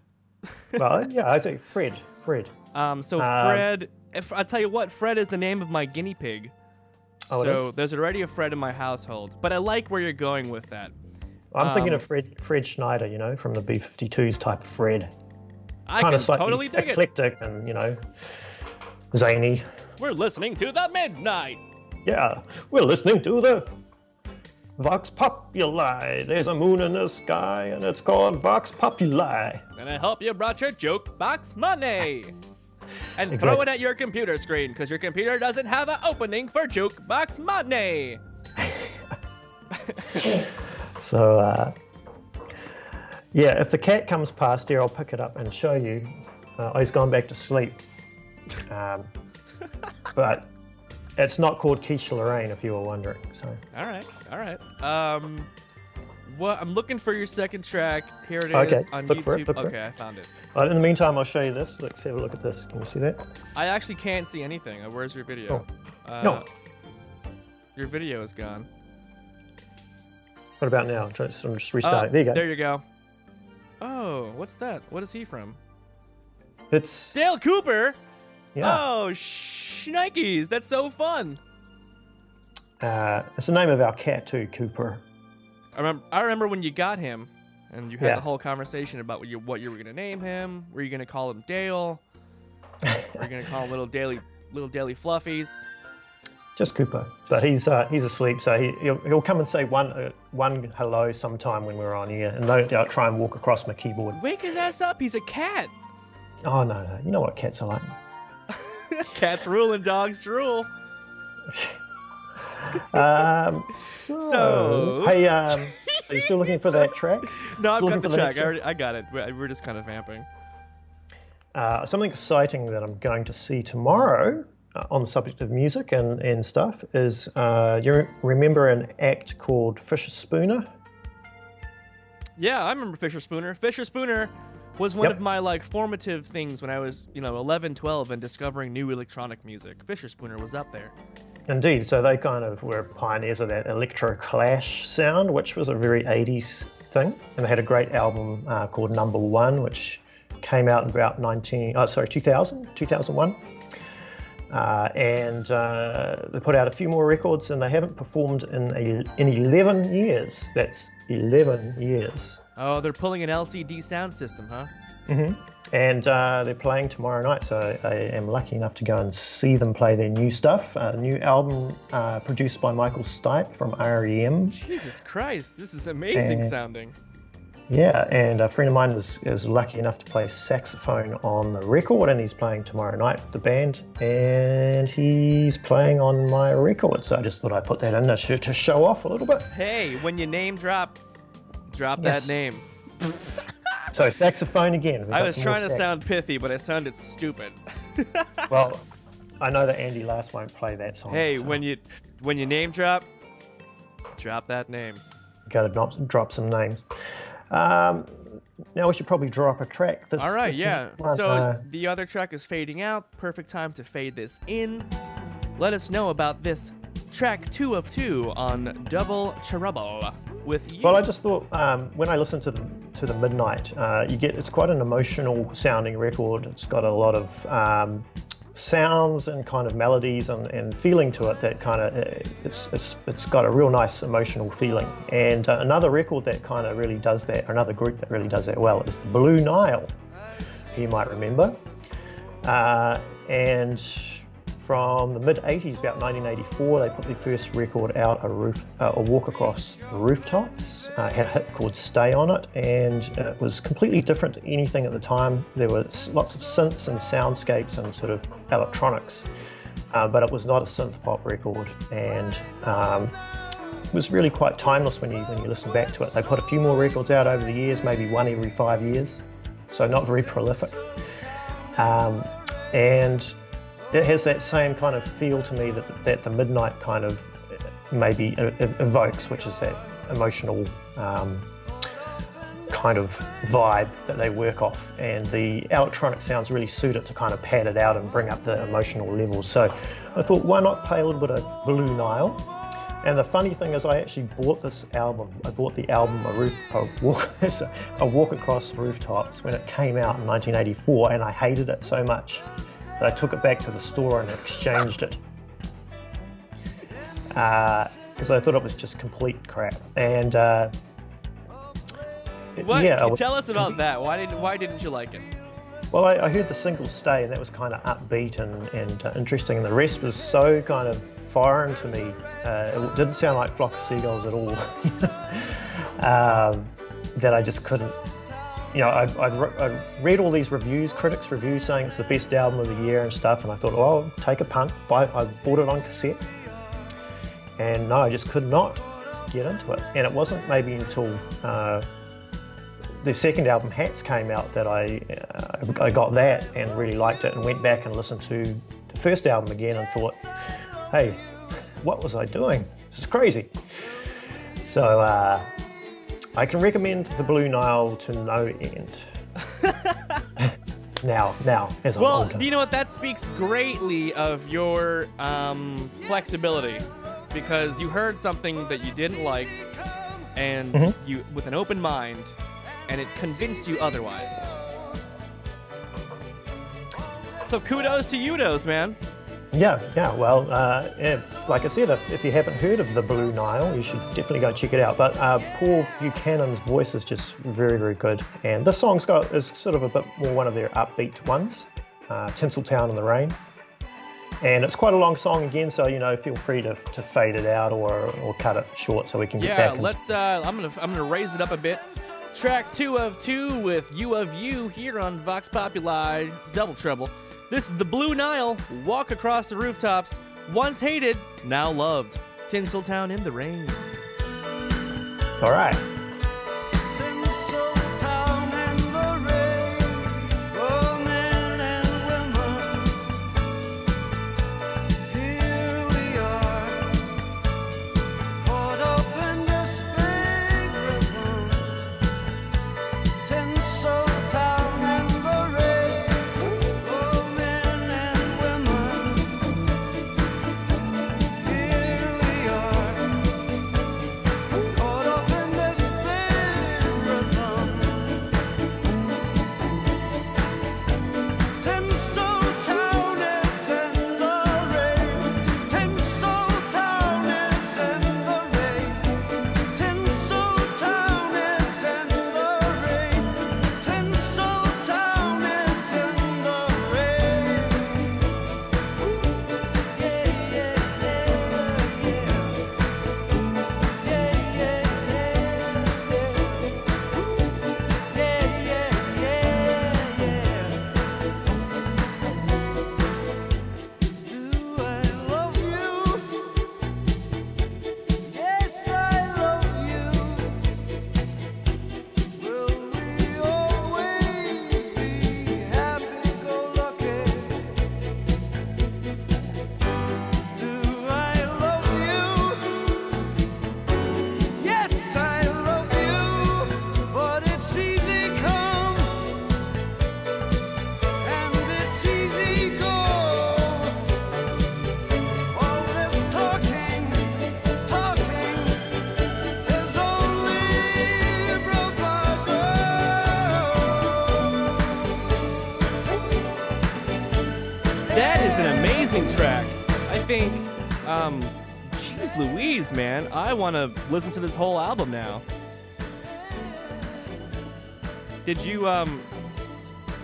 Well, yeah, I say Fred. Fred. Fred. If I tell you what, Fred is the name of my guinea pig. Oh, it So is? there's already a Fred in my household, but I like where you're going with that. I'm thinking of Fred Schneider, you know, from the B-52s type of Fred. I Kind can of slightly totally dig it. eclectic and, you know, zany. We're listening to the Midnight. Yeah, we're listening to the Vox Populi. There's a moon in the sky, and it's called Vox Populi. And I hope you brought your jukebox money. And throw Exactly. it at your computer screen, because your computer doesn't have an opening for jukebox money. So, yeah, if the cat comes past here, I'll pick it up and show you. He's gone back to sleep. But it's not called Quiche Lorraine, if you were wondering. So. All right, all right. What I'm looking for your second track. Here it is Okay, on look for it, YouTube. look for Okay, I found it. In the meantime, I'll show you this. Let's have a look at this. Can you see that? I actually can't see anything. Where's your video? No. Your video is gone. What about now? I'm just restarting. There you go. There you go. Oh, what's that? What is he from? It's Dale Cooper. yeah. Oh, shnikes! That's so fun. It's the name of our cat too, Cooper. I remember when you got him, and you had Yeah. the whole conversation about what you were gonna name him. Were you gonna call him Dale? Were you gonna call him little Daily Fluffies? Just Cooper. But he's asleep, so he'll come and say one hello sometime when we're on here, and no doubt try and walk across my keyboard. Wake his ass up. He's a cat. Oh no, you know what cats are like. Cats rule and dogs drool. So hey, are you still looking for that track? No, I've Still got looking the for track. next I got it. We're just kind of vamping. Something exciting that I'm going to see tomorrow on the subject of music and stuff is you remember an act called Fisher Spooner? Yeah, I remember Fisher Spooner. Fisher Spooner was one Yep. of my formative things when I was 11, 12 and discovering new electronic music. Fisher Spooner was up there. Indeed, so they kind of were pioneers of that electro clash sound, which was a very 80s thing. And they had a great album called Number One, which came out in about 2001. And they put out a few more records, and they haven't performed in 11 years. That's 11 years. Oh, they're pulling an LCD sound system, huh? And they're playing tomorrow night, so I am lucky enough to go and see them play their new stuff. A new album produced by Michael Stipe from REM. Jesus Christ, this is amazing sounding. Yeah, and a friend of mine is lucky enough to play saxophone on the record, and he's playing tomorrow night with the band, and he's playing on my record, so I just thought I'd put that in there to show off a little bit. Hey, when you name drop Yes. that name. So saxophone again. We've I got was some more trying to sax. sound pithy, but I sounded stupid. Well, I know that Andy Last won't play that song. Hey, so when you name drop that name. gotta drop some names. Now we should probably drop a track. This, All right, this yeah. next one, So the other track is fading out. Perfect time to fade this in. Let us know about this track 2 of 2 on Double Trouble with you. well, I just thought when I listen to the Midnight, it's quite an emotional sounding record. It's got a lot of sounds and kind of melodies and feeling to it that kind of it's got a real nice emotional feeling. And another record that kind of really does that, another group that really does that well, is the Blue Nile. You might remember, and from the mid-80s, about 1984, they put their first record out, A Walk Across Rooftops. Had a hit called Stay On It, and it was completely different to anything at the time. There were lots of synths and soundscapes and sort of electronics, but it was not a synth pop record, and it was really quite timeless when you listen back to it. They put a few more records out over the years, maybe one every 5 years, so not very prolific. And it has that same kind of feel to me that the Midnight kind of maybe evokes, which is that emotional kind of vibe that they work off, and the electronic sounds really suit it to kind of pad it out and bring up the emotional levels. So I thought, why not play a little bit of Blue Nile? And the funny thing is, I actually bought this album. I bought the album A Walk Across Rooftops when it came out in 1984, and I hated it so much that I took it back to the store and exchanged it. Because I thought it was just complete crap. And What? yeah, Tell us about that. Why didn't you like it? well, I heard the single Stay, and that was kind of upbeat and interesting, and the rest was so kind of foreign to me. It didn't sound like Flock of Seagulls at all. That I just couldn't. You know, I read all these critics' reviews saying it's the best album of the year and stuff, and I thought, well, I'll take a punt. I bought it on cassette, and no, I just could not get into it. And it wasn't maybe until the second album, Hats, came out that I got that and really liked it, and went back and listened to the first album again and thought, hey, what was I doing? This is crazy. So I can recommend the Blue Nile to no end. now, as I'm older. Well, you know what? That speaks greatly of your flexibility, because you heard something that you didn't like, and you, with an open mind, and it convinced you otherwise. So kudos to Udos, man. Yeah. Well, like I said, if you haven't heard of the Blue Nile, you should definitely go check it out. But Paul Buchanan's voice is just very, very good. And this song is sort of a bit more one of their upbeat ones, Tinseltown in the Rain. And it's quite a long song again, so you know, feel free to fade it out or cut it short so we can get back. Yeah, let's. I'm gonna raise it up a bit. Track 2 of 2 with You of You here on Vox Populi Double Trouble. This is the Blue Nile, Walk Across the Rooftops, once hated, now loved. Tinseltown in the Rain. All right. Track. I think, jeez Louise, man, I want to listen to this whole album now. Did you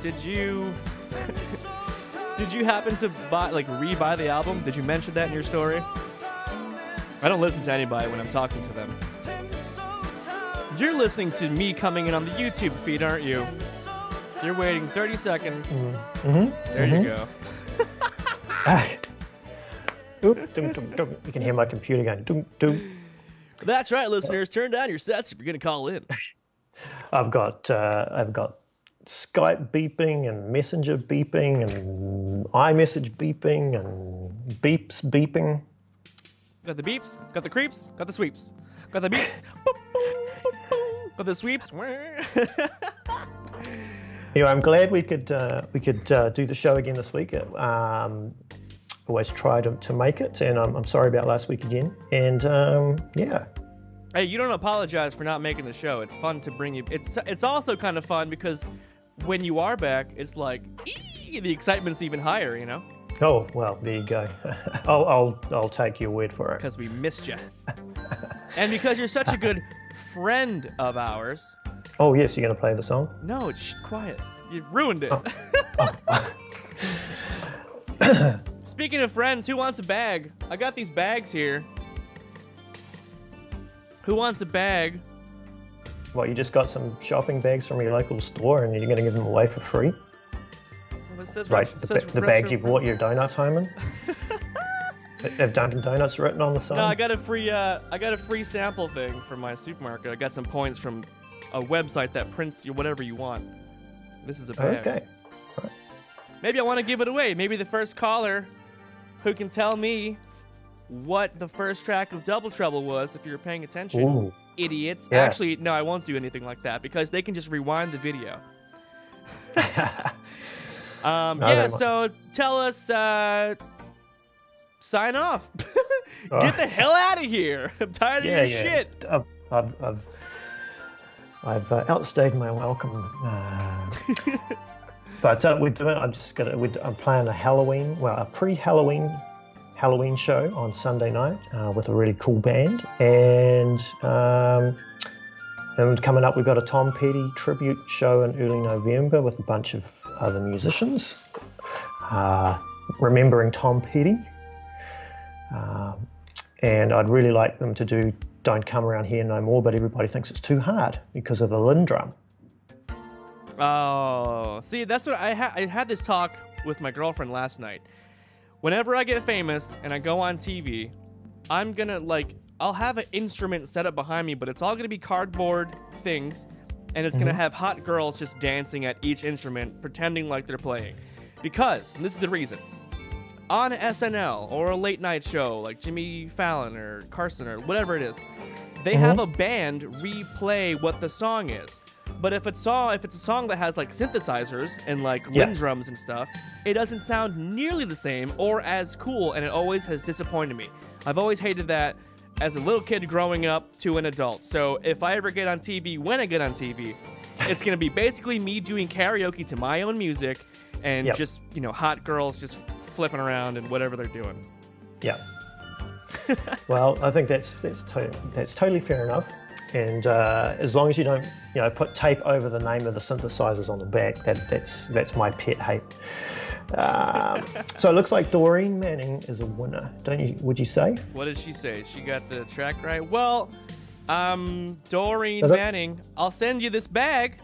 did you happen to re-buy the album? Did you mention that in your story? I don't listen to anybody when I'm talking to them. You're listening to me coming in on the YouTube feed, aren't you? You're waiting 30 seconds. There you go. Oop, dum, dum, dum. You can hear my computer going dum, dum. That's right, listeners. Turn down your sets if you're going to call in. I've got Skype beeping and Messenger beeping and iMessage beeping and beeps beeping. Got the beeps, got the creeps, got the sweeps. Got the beeps, boop, boop, boop, boop. Got the sweeps. Anyway, I'm glad we could do the show again this week. Always try to make it, and I'm sorry about last week again. And yeah. Hey, you don't apologize for not making the show. It's fun to bring you. It's also kind of fun because when you are back, it's like the excitement's even higher, you know. Oh well, there you go. I'll take your word for it. Because we missed you, and because you're such a good friend of ours. Oh yes, you're gonna play the song? No, quiet. You've ruined it. Oh. speaking of friends, who wants a bag? I got these bags here. Who wants a bag? What, you just got some shopping bags from your local store and you're going to give them away for free? Well, it says Right, it says the bag retro- you bought your donuts home in? Have Dunkin' Donuts written on the side? No, I got a free sample thing from my supermarket. I got some points from a website that prints you whatever you want. This is a bag. Okay. Right. Maybe I want to give it away. Maybe the first caller who can tell me what the first track of Double Trouble was, if you were paying attention. Ooh. Idiots. Yeah. Actually, no, I won't do anything like that because they can just rewind the video. Yeah, so tell us, sign off. Get the hell out of here. I'm tired of your shit. I've outstayed my welcome. But we're doing. I'm playing a pre-Halloween show on Sunday night with a really cool band, and coming up we've got a Tom Petty tribute show in early November with a bunch of other musicians, remembering Tom Petty, and I'd really like them to do Don't Come Around Here No More, but everybody thinks it's too hard because of the Lindrum. Oh, see, that's what I had this talk with my girlfriend last night. Whenever I get famous and I go on TV, I'm gonna I'll have an instrument set up behind me, but it's all gonna be cardboard things, and it's gonna have hot girls just dancing at each instrument, pretending like they're playing. Because, and this is the reason, on SNL or a late night show like Jimmy Fallon or Carson or whatever it is, they have a band replay what the song is. But if it's a song that has like synthesizers and like Lindrums and stuff, it doesn't sound nearly the same or as cool, and it always has disappointed me. I've always hated that as a little kid growing up to an adult. So if I ever get on TV, when I get on TV, it's gonna be basically me doing karaoke to my own music and just, you know, hot girls just flipping around and whatever they're doing. Yeah. Well, I think that's totally fair enough. And as long as you don't, put tape over the name of the synthesizers on the back, that's my pet hate. So it looks like Doreen Manning is a winner, would you say? What did she say? She got the track right. Well, Doreen Manning, I'll send you this bag.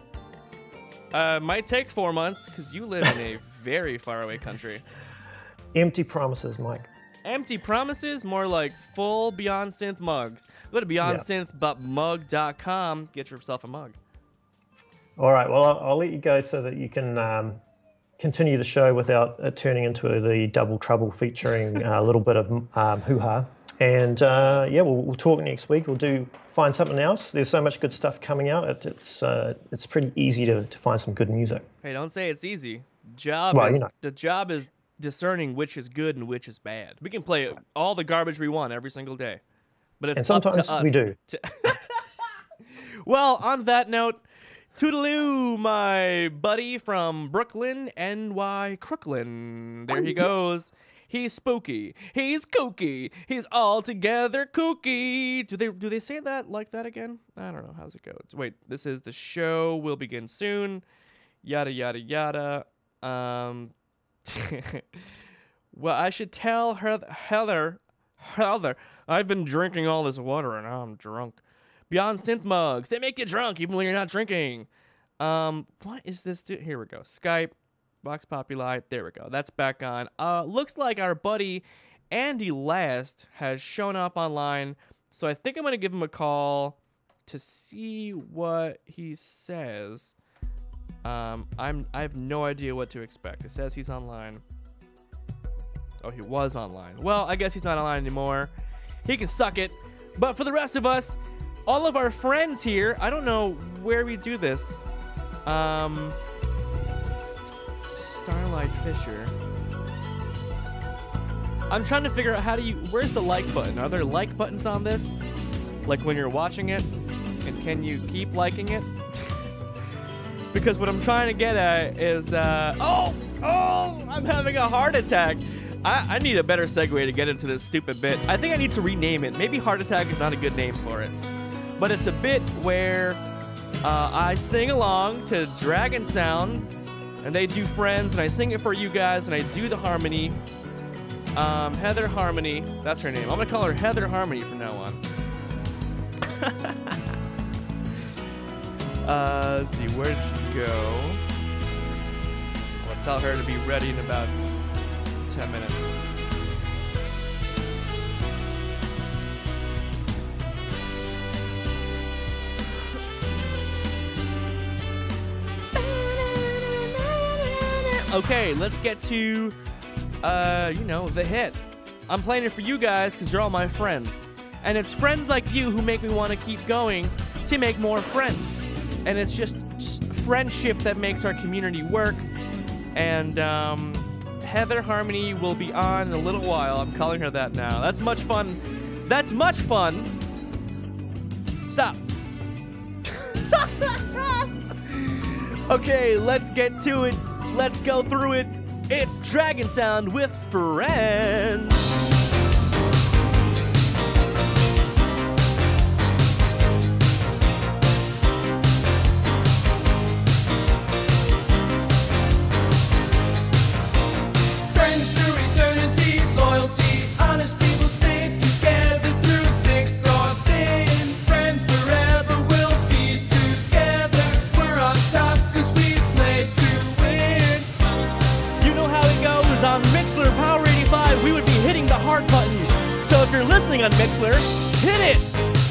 Might take 4 months because you live in a very faraway country. Empty promises, Mike. Empty promises, more like full Beyond Synth mugs. Go to BeyondSynth.mug.com. Get yourself a mug. All right. Well, I'll let you go so that you can continue the show without it turning into the Double Trouble featuring a little bit of hoo-ha. And we'll talk next week. We'll find something else. There's so much good stuff coming out. It's pretty easy to find some good music. Hey, don't say it's easy. The job is discerning which is good and which is bad. We can play all the garbage we want every single day, but it's up to us. We do. Well, on that note, toodaloo, my buddy from Brooklyn, NY Crooklyn. There he goes. He's spooky. He's kooky. He's altogether kooky. Do they say that like that again? I don't know. How's it go? Wait, this is the show. Will begin soon. Yada yada yada. Well, I should tell her, Heather, I've been drinking all this water and I'm drunk. Beyond Synth mugs, they make you drunk even when you're not drinking. What is this? Here we go. Skype, Vox Populi. There we go. That's back on. Looks like our buddy Andy Last has shown up online, so I think I'm gonna give him a call to see what he says. I have no idea what to expect. It says he's online. Oh, he was online. Well, I guess he's not online anymore. He can suck it. But for the rest of us, all of our friends here, I don't know where we do this. Starlight Fisher. I'm trying to figure out where's the like button? Are there like buttons on this? Like when you're watching it? And can you keep liking it? Because what I'm trying to get at is, I'm having a heart attack. I need a better segue to get into this stupid bit. I think I need to rename it. Maybe heart attack is not a good name for it. But it's a bit where I sing along to Dragon Sound, and they do Friends, and I sing it for you guys, and I do the harmony. Heather Harmony. That's her name. I'm gonna call her Heather Harmony from now on. Let's see, where did she go? I'll tell her to be ready in about 10 minutes. Okay, let's get to, you know, the hit. I'm playing it for you guys because you're all my friends. And it's friends like you who make me want to keep going to make more friends. And it's just friendship that makes our community work. And Heather Harmony will be on in a little while. I'm calling her that now. That's much fun. That's much fun. Stop. Okay, let's get to it. Let's go through it. It's Dragon Sound with Friends. Friends through eternity, loyalty, honesty will stay together through thick or thin. Friends forever will be together. We're on top 'cause we play to win. You know how it goes on Mixler Power 85. We would be hitting the heart button. So if you're listening on Mixler, hit it.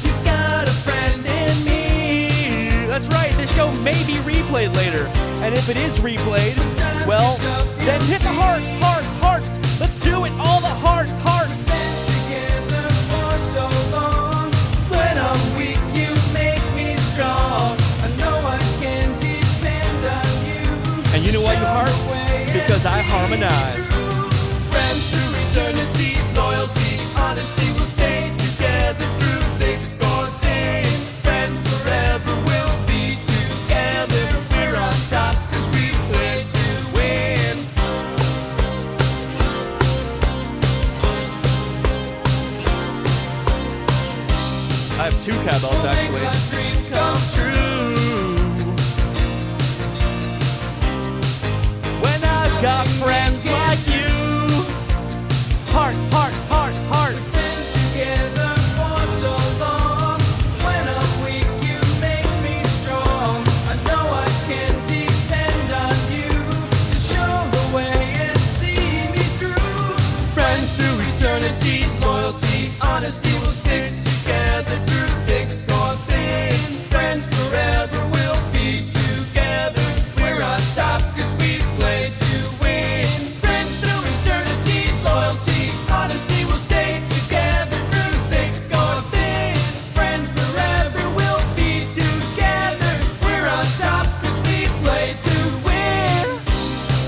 You got a friend in me. That's right. This show may be replayed later, and if it is replayed, well, then hit the hearts, hearts, hearts. Let's do it. All the hearts, hearts. Been together for so long. When I'm weak, you make me strong. I know I can depend on you. And you know why you heart? Because I harmonize. Friends through eternity, loyalty, honesty will stay together through thick or thin. Friends forever will be together. We're on top 'cause we play to win. I have two cowbells Make actually. our dreams come true. When I've got friends like you. Heart, heart, heart, heart. Been together for so long. When I'm weak, you make me strong. I know I can depend on you to show the way and see me through. Friends through eternity, loyalty, honesty will stick together through thick or thin. Friends forever will be together. We're on top 'cause we play to win. Friends through eternity, loyalty, honesty will stay together through thick or thin. Friends forever will be together. We're on top 'cause we play to win.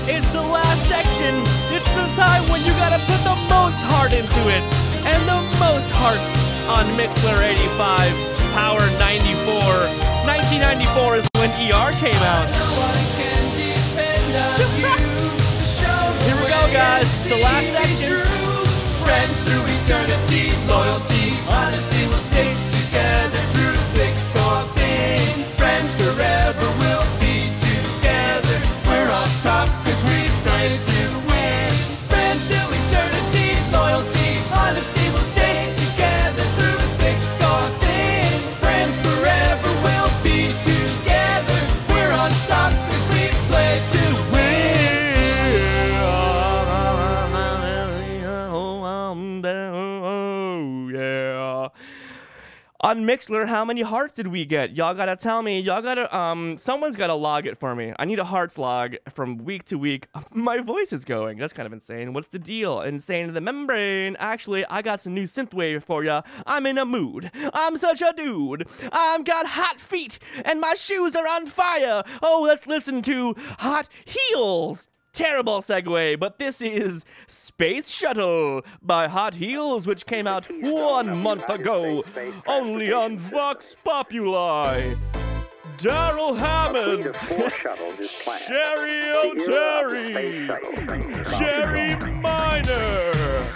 It's the last section. It's the time when you gotta put the most heart into it. And the most hearts on Mixler 85, Power 94. 1994 is when ER came out. I know I can depend on you to show the Here we go, way guys. and The last see me section. through. Friends through eternity, loyalty, honesty will stick together through thick or thin. Friends forever will be together. We're on top 'cause we play to win. Friends through eternity, loyalty, honesty will stay together through thick or thin. Friends forever will be together. We're on top 'cause we play to Oh, yeah. On Mixler, how many hearts did we get? Y'all gotta tell me. Y'all gotta, someone's gotta log it for me. I need a hearts log from week to week. My voice is going. That's kind of insane. What's the deal? Insane to the membrane. Actually, I got some new synthwave for ya. I'm in a mood. I'm such a dude. I've got hot feet, and my shoes are on fire. Oh, let's listen to Hot Heels. Terrible segue, but this is Space Shuttle by Hot Heels, which came out 1 month ago, only on Vox Populi. Daryl Hammond, Sherry O'Terry, Jerry Minor.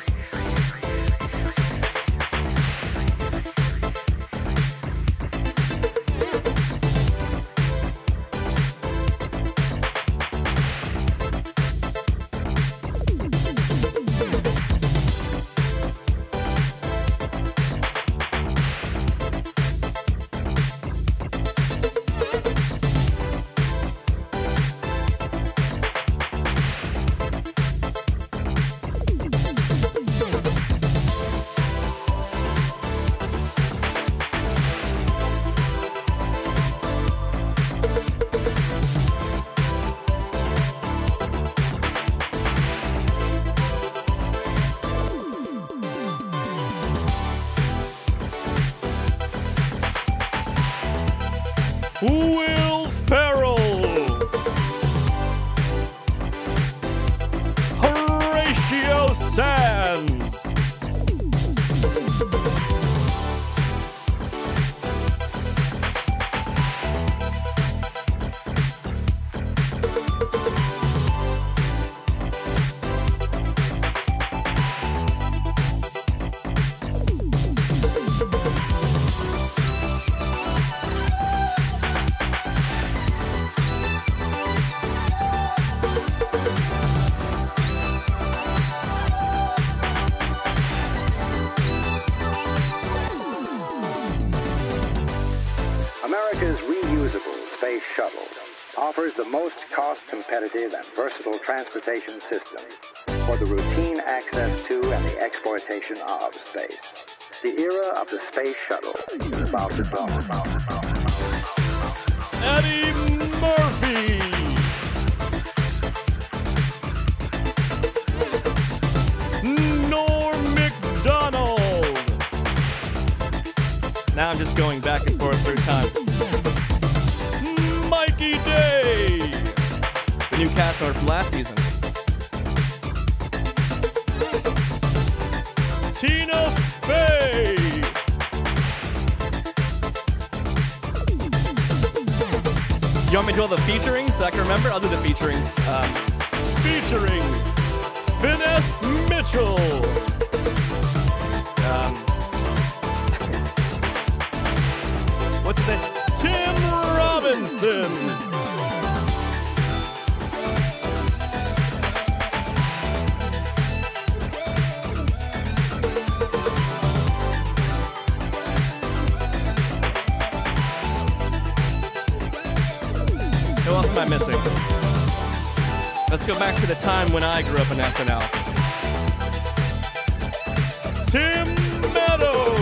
is the most cost-competitive and versatile transportation system for the routine access to and the exploitation of space. The era of the space shuttle is about to dawn. Eddie Murphy. Norm McDonald. Now I'm just going back and forth through time. Mikey Day. The new cast member from last season. Tina Fey. You want me to do all the featurings so I can remember? I'll do the featurings. Featuring Vanessa Mitchell. What's his name? Tim Robinson. Who else am I missing? Let's go back to the time when I grew up in SNL. Tim Meadows.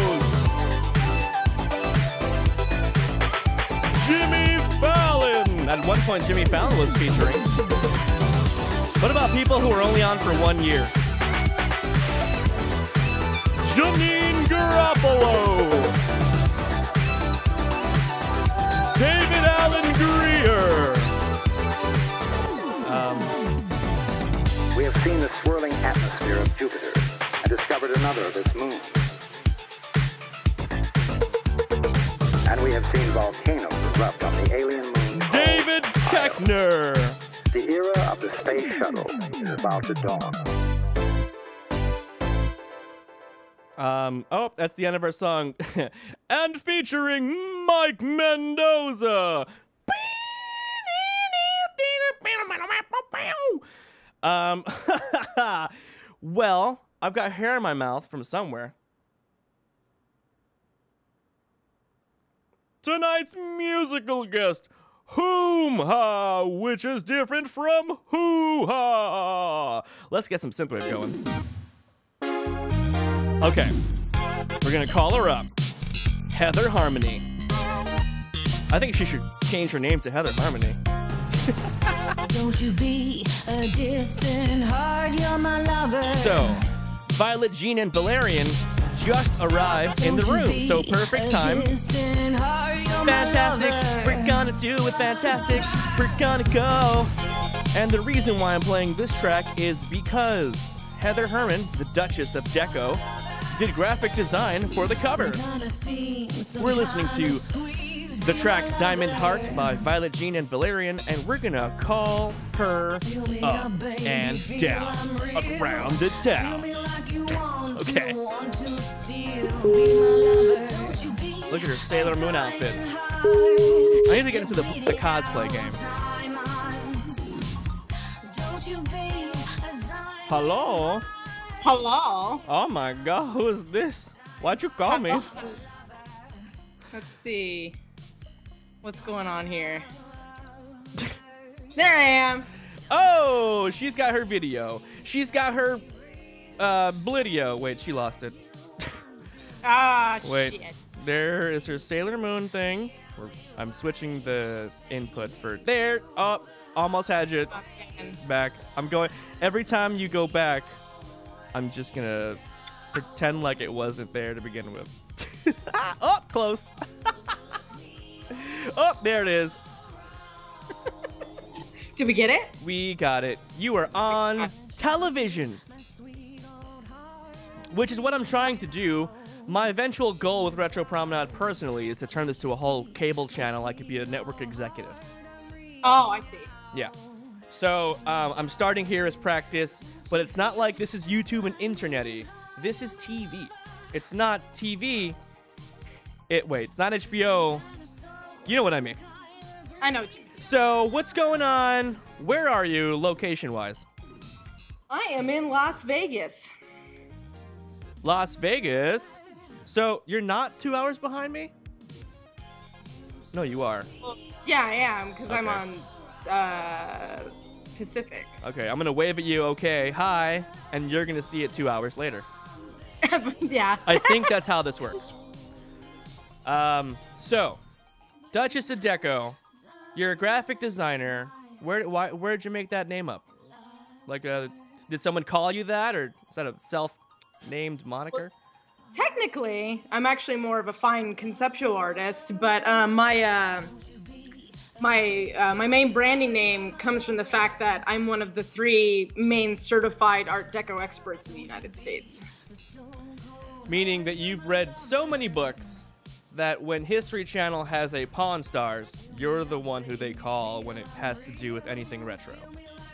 Jimmy Fallon. At one point, Jimmy Fallon was featuring. What about people who were only on for 1 year? Janine Garoppolo. David Allen Greer. We have seen the swirling atmosphere of Jupiter and discovered another of its moons. And we have seen volcanoes erupt on the alien moon. David Keckner. The era of the space shuttle is about to dawn. Oh, that's the end of our song. And featuring Mike Mendoza. Well, I've got hair in my mouth from somewhere. Tonight's musical guest, Whom-Ha, which is different from Hoo-Ha. Let's get some synthwave going. Okay, we're gonna call her up. Heather Harmony. I think she should change her name to Heather Harmony. Don't you be a distant heart, you're my lover. So, Violet, Jean, and Valerian just arrived in the room, so perfect time. Fantastic, we're gonna do it fantastic, we're gonna go. And the reason why I'm playing this track is because Heather Hermann, the Duchess of Deco, did graphic design for the cover. We're listening to the track Diamond Heart by Violet, Jean, and Valerian, and we're gonna call her up and down around the town. Okay. Look at her Sailor Moon outfit. I need to get into the cosplay game. Hello? Hello. Oh my god, who is this? Why'd you call me? Let's see. What's going on here? There I am. Oh, she's got her video. She's got her blidio. Wait, she lost it. Ah, Wait, shit. there is her Sailor Moon thing. I'm switching the input for there. Oh, almost had you back. I'm going. Every time you go back, I'm just gonna pretend like it wasn't there to begin with. Oh, close. Oh, there it is. Did we get it? We got it. You are on television. Which is what I'm trying to do. My eventual goal with Retro Promenade personally is to turn this to a whole cable channel. I could be a network executive. Oh, I see. Yeah. So, I'm starting here as practice, but it's not like this is YouTube and internet-y. This is TV. It's not TV. Wait, it's not HBO. You know what I mean. I know what you mean. So, what's going on? Where are you, location-wise? I am in Las Vegas. Las Vegas? So, you're not 2 hours behind me? No, you are. Well, yeah, I am, because I'm Okay. on Pacific. Okay, I'm gonna wave at you. Okay, hi, and you're gonna see it 2 hours later. Yeah. I think that's how this works. So, Duchess of Deco, you're a graphic designer. Where'd you make that name up? Like, did someone call you that, or is that a self-named moniker? Technically, I'm actually more of a fine conceptual artist, but my main branding name comes from the fact that I'm one of the 3 main certified Art Deco experts in the United States. Meaning that you've read so many books that when History Channel has a Pawn Stars, you're the one who they call when it has to do with anything retro.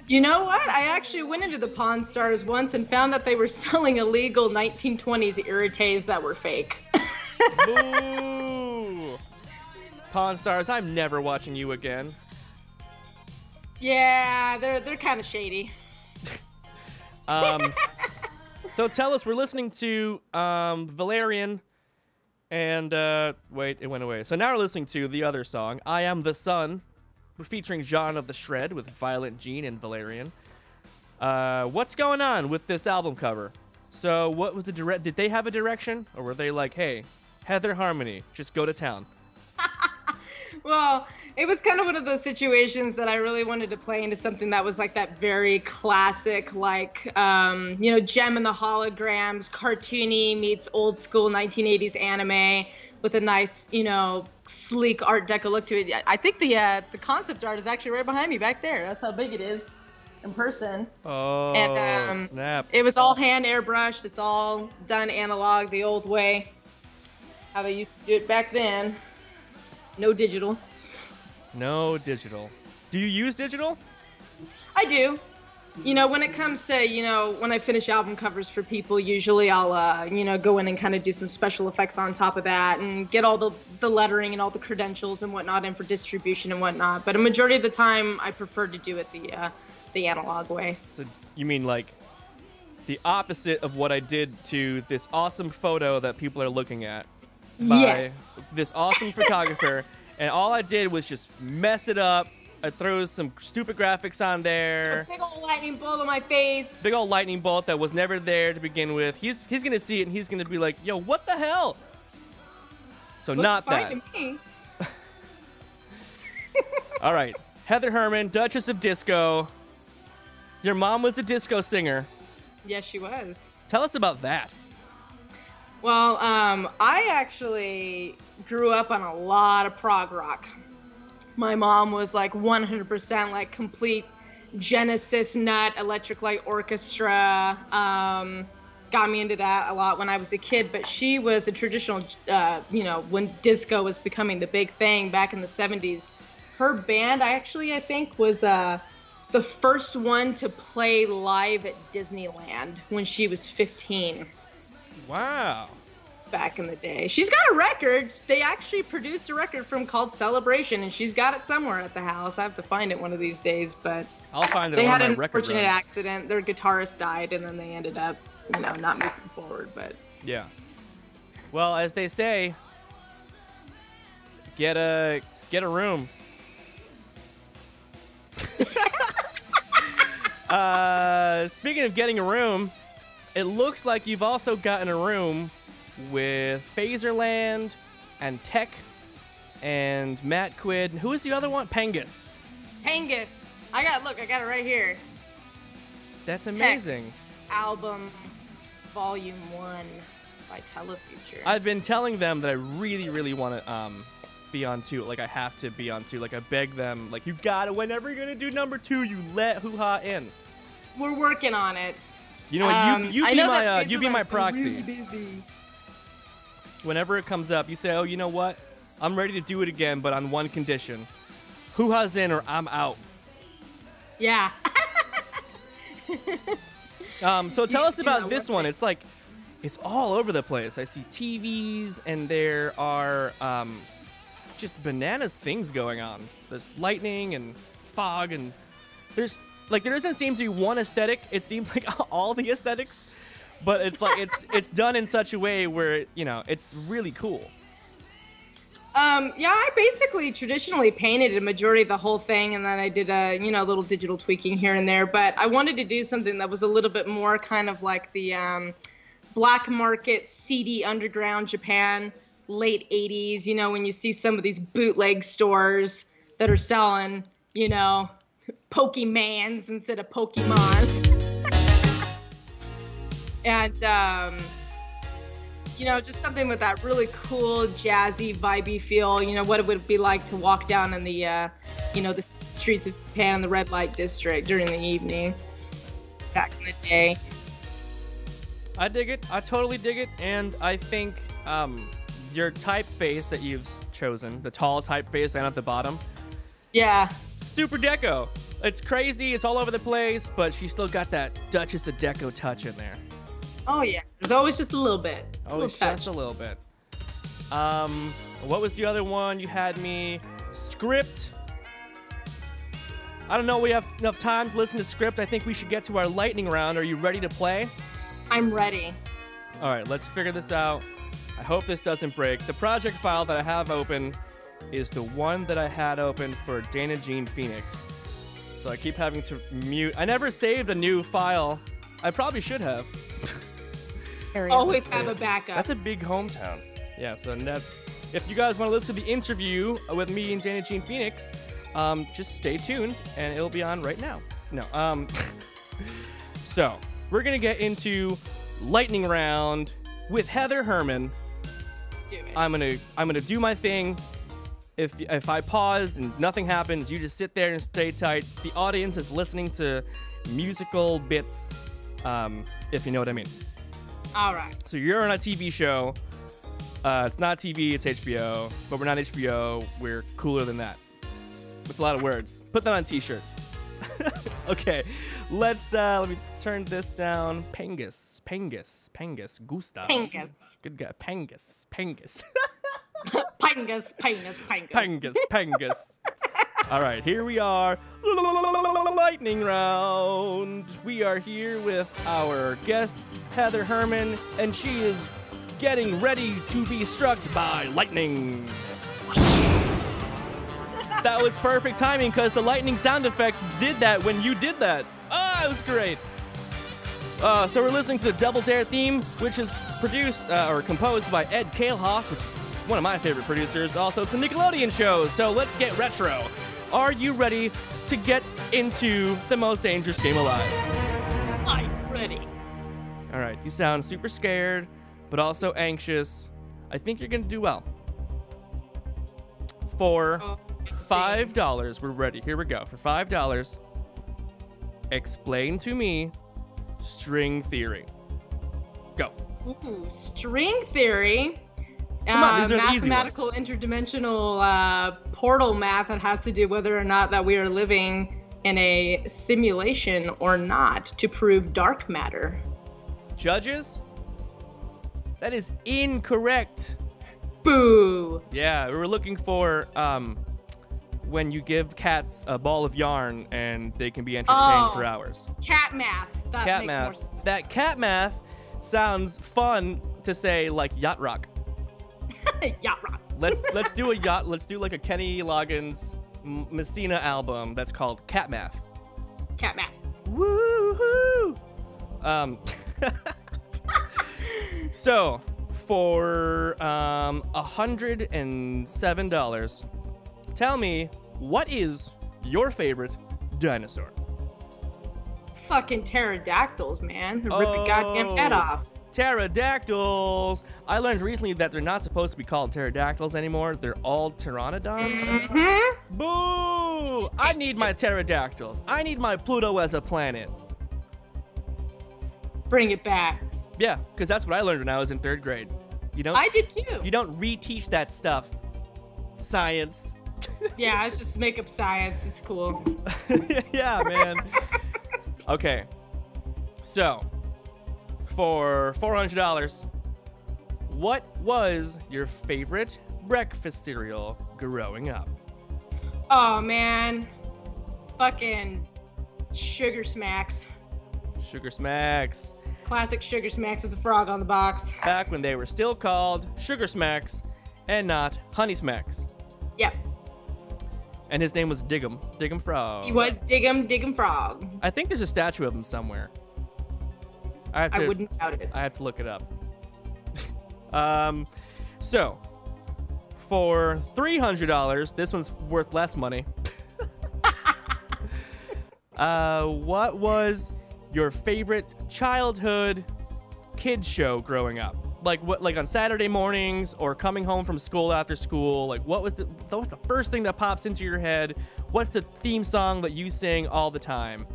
You know what? I actually went into the Pawn Stars once and found that they were selling illegal 1920s irrités that were fake. Boo! Pawn Stars, I'm never watching you again. Yeah, they're kind of shady. So tell us, we're listening to Valerian and, wait, it went away. So now we're listening to the other song, I Am the Sun. We're featuring John of the Shred with Violent Jean and Valerian. What's going on with this album cover? So what was the did they have a direction? Or were they like, hey, Heather Harmony, just go to town? Well, it was kind of one of those situations that I really wanted to play into something that was like that very classic, like, Gem and the Holograms, cartoony meets old school 1980s anime with a nice, sleek Art Deco look to it. I think the concept art is actually right behind me back there. That's how big it is in person. Oh, and, snap. It was all hand airbrushed. It's all done analog the old way, how they used to do it back then. No digital. No digital. Do you use digital? I do. When it comes to, when I finish album covers for people, usually I'll, go in and kind of do some special effects on top of that and get all the lettering and all the credentials and whatnot in for distribution and whatnot. But a majority of the time, I prefer to do it the analog way. So you mean like the opposite of what I did to this awesome photo that people are looking at by Yes. this awesome photographer, and all I did was just mess it up. I threw some stupid graphics on A there. big old lightning bolt on my face. Big old lightning bolt that was never there to begin with. He's gonna see it and he's gonna be like, yo, what the hell? So Looks not fine that. to me. All right, Heather Hermann, Duchess of Disco. Your mom was a disco singer. Yes, she was. Tell us about that. Well, I actually grew up on a lot of prog rock. My mom was like 100% like complete Genesis nut, Electric Light Orchestra. Got me into that a lot when I was a kid, but she was a traditional, when disco was becoming the big thing back in the 70s. Her band, I think, was the first one to play live at Disneyland when she was 15. Wow. Back in the day. She's got a record. They actually produced a record from called Celebration, and she's got it somewhere at the house. I have to find it one of these days, but I'll find it they on had my an record unfortunate runs. accident. Their guitarist died, and then they ended up, not moving forward, but Yeah. Well, as they say, get a room. Speaking of getting a room, it looks like you've also gotten a room with Phaserland and Tech and Matt Quid. Who is the other one? Pengus. Pengus. I got it right here. That's amazing. Album Volume 1 by Telefuture. I've been telling them that I really, really want to be on 2. Like, I have to be on 2. Like, I beg them, like, you gotta, whenever you're gonna do number 2, you let Hoo-Ha in. We're working on it. You know what? You be my Phaserland's proxy. really busy. Whenever it comes up, you say, oh, you know what? I'm ready to do it again, but on one condition. Hoo-Ha's in or I'm out. Yeah. So tell us do about that this one one. thing. It's like, it's all over the place. I see TVs and there are just bananas things going on. There's lightning and fog and there doesn't seem to be one aesthetic. It seems like all the aesthetics, but it's like it's done in such a way where it's really cool. Yeah, I basically traditionally painted a majority of the whole thing, and then I did a little digital tweaking here and there. But I wanted to do something that was a little bit more kind of like the black market, seedy underground Japan, late 80s. You know, when you see some of these bootleg stores that are selling, Pokemans instead of Pokemon. And just something with that really cool, jazzy, vibey feel. What it would be like to walk down in the, the streets of Japan, the red light district during the evening, back in the day. I dig it. I totally dig it. And I think your typeface that you've chosen, the tall typeface down at the bottom. Yeah. Super deco. It's crazy. It's all over the place, but she's still got that Duchess of Deco touch in there. Oh yeah, there's always just a little bit. Always just a little bit. What was the other one you had me? Script. I don't know. We have enough time to listen to script. I think we should get to our lightning round. Are you ready to play? I'm ready. All right, let's figure this out. I hope this doesn't break. The project file that I have open is the one that I had open for Dana Jean Phoenix. So I keep having to mute. I never saved a new file. I probably should have. Always have a backup. That's a big hometown. Yeah, so if you guys want to listen to the interview with me and Dana Jean Phoenix, just stay tuned, and it'll be on right now. No, so we're gonna get into lightning round with Heather Hermann. Do it. I'm gonna do my thing. If I pause and nothing happens, you just sit there and stay tight. The audience is listening to musical bits, if you know what I mean. All right. So you're on a TV show. It's not TV, it's HBO. But we're not HBO. We're cooler than that. It's a lot of words. Put that on a t-shirt. Okay. Let me turn this down. Pengus. Gustav. Pengus. Good guy. Pengus. Pangus. All right, here we are. Lightning round. We are here with our guest, Heather Hermann, and she is getting ready to be struck by lightning. That was perfect timing because the lightning sound effect did that when you did that. Ah, it was great. So we're listening to the Double Dare theme, which is produced or composed by Ed Kalehoff, which is one of my favorite producers. Also, it's a Nickelodeon show, so let's get retro. Are you ready to get into the most dangerous game alive? I'm ready. All right, you sound super scared, but also anxious. I think you're gonna do well. For $5, we're ready. Here we go. For $5, explain to me string theory. Go. Ooh, string theory. Come on, these are the easy mathematical interdimensional portal math that has to do whether or not that we are living in a simulation or not to prove dark matter. Judges? That is incorrect. Boo. Yeah, we were looking for when you give cats a ball of yarn and they can be entertained for hours. Cat math. That Cat makes more math. sense. That cat math sounds fun to say, like yacht rock. Yacht rock. Let's do a yacht. Let's do like a Kenny Loggins Messina album that's called Cat Math. Cat math. Woohoo! So for $107, tell me, what is your favorite dinosaur? Fucking pterodactyls, man. Who rip the goddamn head off. Pterodactyls. I learned recently that they're not supposed to be called pterodactyls anymore. They're all pteranodons. Mm-hmm. Boo! I need my pterodactyls. I need my Pluto as a planet. Bring it back. Yeah, because that's what I learned when I was in 3rd grade. You don't. I did too. You don't reteach that stuff. Science. Yeah, it's just make up science. It's cool. Yeah, man. Okay. So, for $400, what was your favorite breakfast cereal growing up? Oh man, fucking Sugar Smacks. Sugar Smacks. Classic Sugar Smacks with the frog on the box. Back when they were still called Sugar Smacks, and not Honey Smacks. Yep. And his name was Diggum Frog. He was Diggum Frog. I think there's a statue of him somewhere. I wouldn't doubt it. I have to look it up. So, for $300, this one's worth less money. What was your favorite childhood kids show growing up? Like on Saturday mornings or coming home from school after school? Like what's the first thing that pops into your head? What's the theme song that you sing all the time?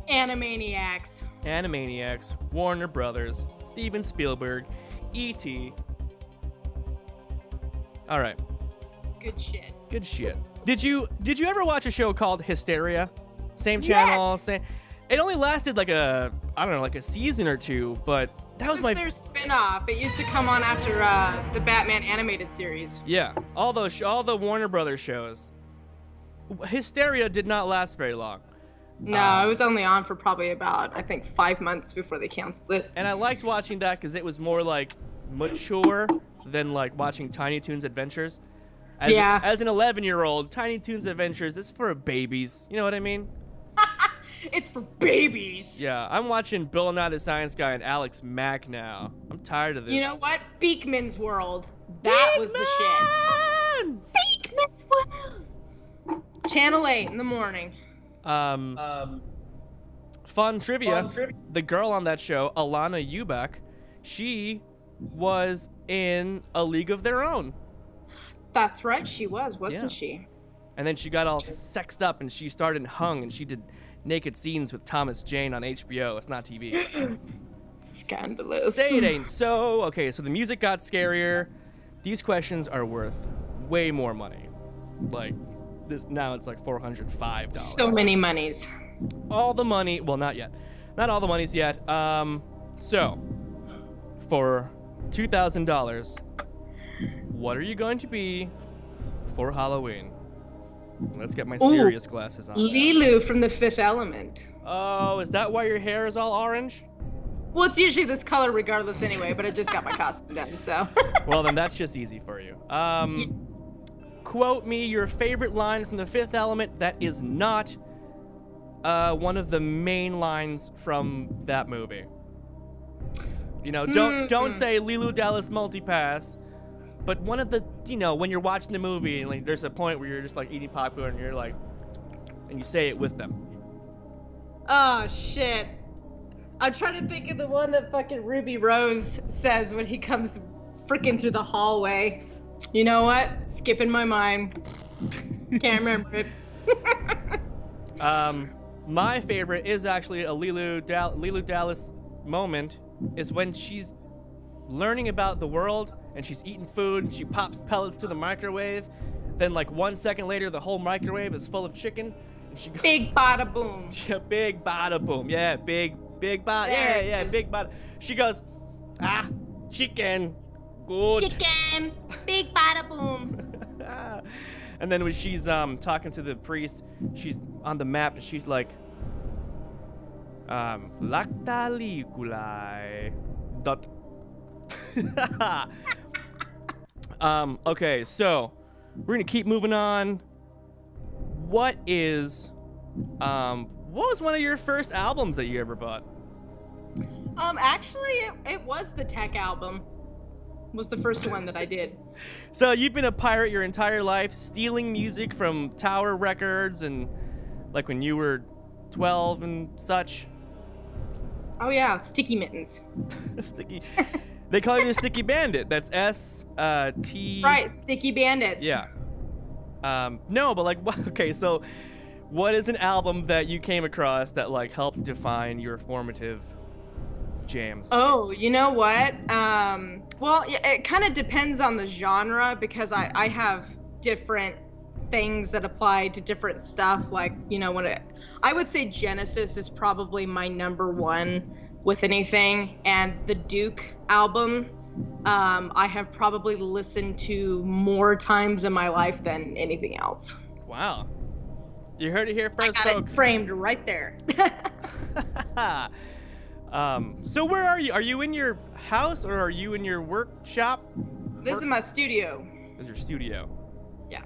Animaniacs. Animaniacs, Warner Brothers, Steven Spielberg, E.T. All right. Good shit. Good shit. Did you ever watch a show called Hysteria? Same channel, Yes! same. It only lasted like a season or two, but that was my their spin-off. It used to come on after the Batman animated series. Yeah, all the Warner Brothers shows. Hysteria did not last very long. No, it was only on for probably about, I think, 5 months before they canceled it. And I liked watching that because it was more like mature than like watching Tiny Toons Adventures. As an 11-year-old, Tiny Toons Adventures is for babies. You know what I mean? It's for babies. Yeah, I'm watching Bill Nye the Science Guy and Alex Mack now. I'm tired of this. You know what? Beakman's World. That was the shit. Beakman's World. Channel 8 in the morning. Fun trivia. The girl on that show, Alana Ubach, she was in A League of Their Own. That's right, she wasn't she? And then she got all sexed up and she started Hung and she did naked scenes with Thomas Jane on HBO. It's not TV. Scandalous. Say it ain't so. Okay, so the music got scarier. These questions are worth way more money. Like this now, it's like $405. So many monies. All the money. Well, not yet. Not all the monies yet. So for $2,000, what are you going to be for Halloween? Let's get my serious glasses on. Lilu from The Fifth Element. Oh, is that why your hair is all orange? Well, it's usually this color regardless anyway, but I just got my costume done, so. Well, then that's just easy for you. Quote me your favorite line from The Fifth Element that is not one of the main lines from that movie. You know, don't say Lilu Dallas Multipass. But one of the, you know, when you're watching the movie, and like, there's a point where you're just like eating popcorn and you're like, and you say it with them. Oh, shit. I'm trying to think of the one that fucking Ruby Rose says when he comes freaking through the hallway. You know what? Skipping my mind. Can't remember it. My favorite is actually a Lilu Dallas moment, is when she's learning about the world and she's eating food and she pops pellets to the microwave. Then like 1 second later, the whole microwave is full of chicken. And she goes, Big bada boom. yeah, big bada boom. Yeah, big bada. There Yeah, it is. big bada. She goes, chicken. Good. Chicken. Big bada boom. And then when she's talking to the priest, she's on the map and she's like, lactaliculi. Dot. Okay, so we're gonna keep moving on. What was one of your first albums that you ever bought? Actually, it was the Tech album. Was the first one that I did. So you've been a pirate your entire life, stealing music from Tower Records and like when you were 12 and such. Oh yeah, Sticky Mittens. Sticky. They call you the Sticky Bandit. That's S-T. Right, Sticky Bandits. Yeah. No, but like, okay, so what is an album that you came across that like helped define your formative jams? Oh, you know what? Well, it kind of depends on the genre because I have different things that apply to different stuff. Like, you know, I would say Genesis is probably my number one with anything, and the Duke album, I have probably listened to more times in my life than anything else. Wow. You heard it here first, I got folks. it framed right there. So where are you? Are you in your house or are you in your workshop? This is my studio. This is your studio. Yeah.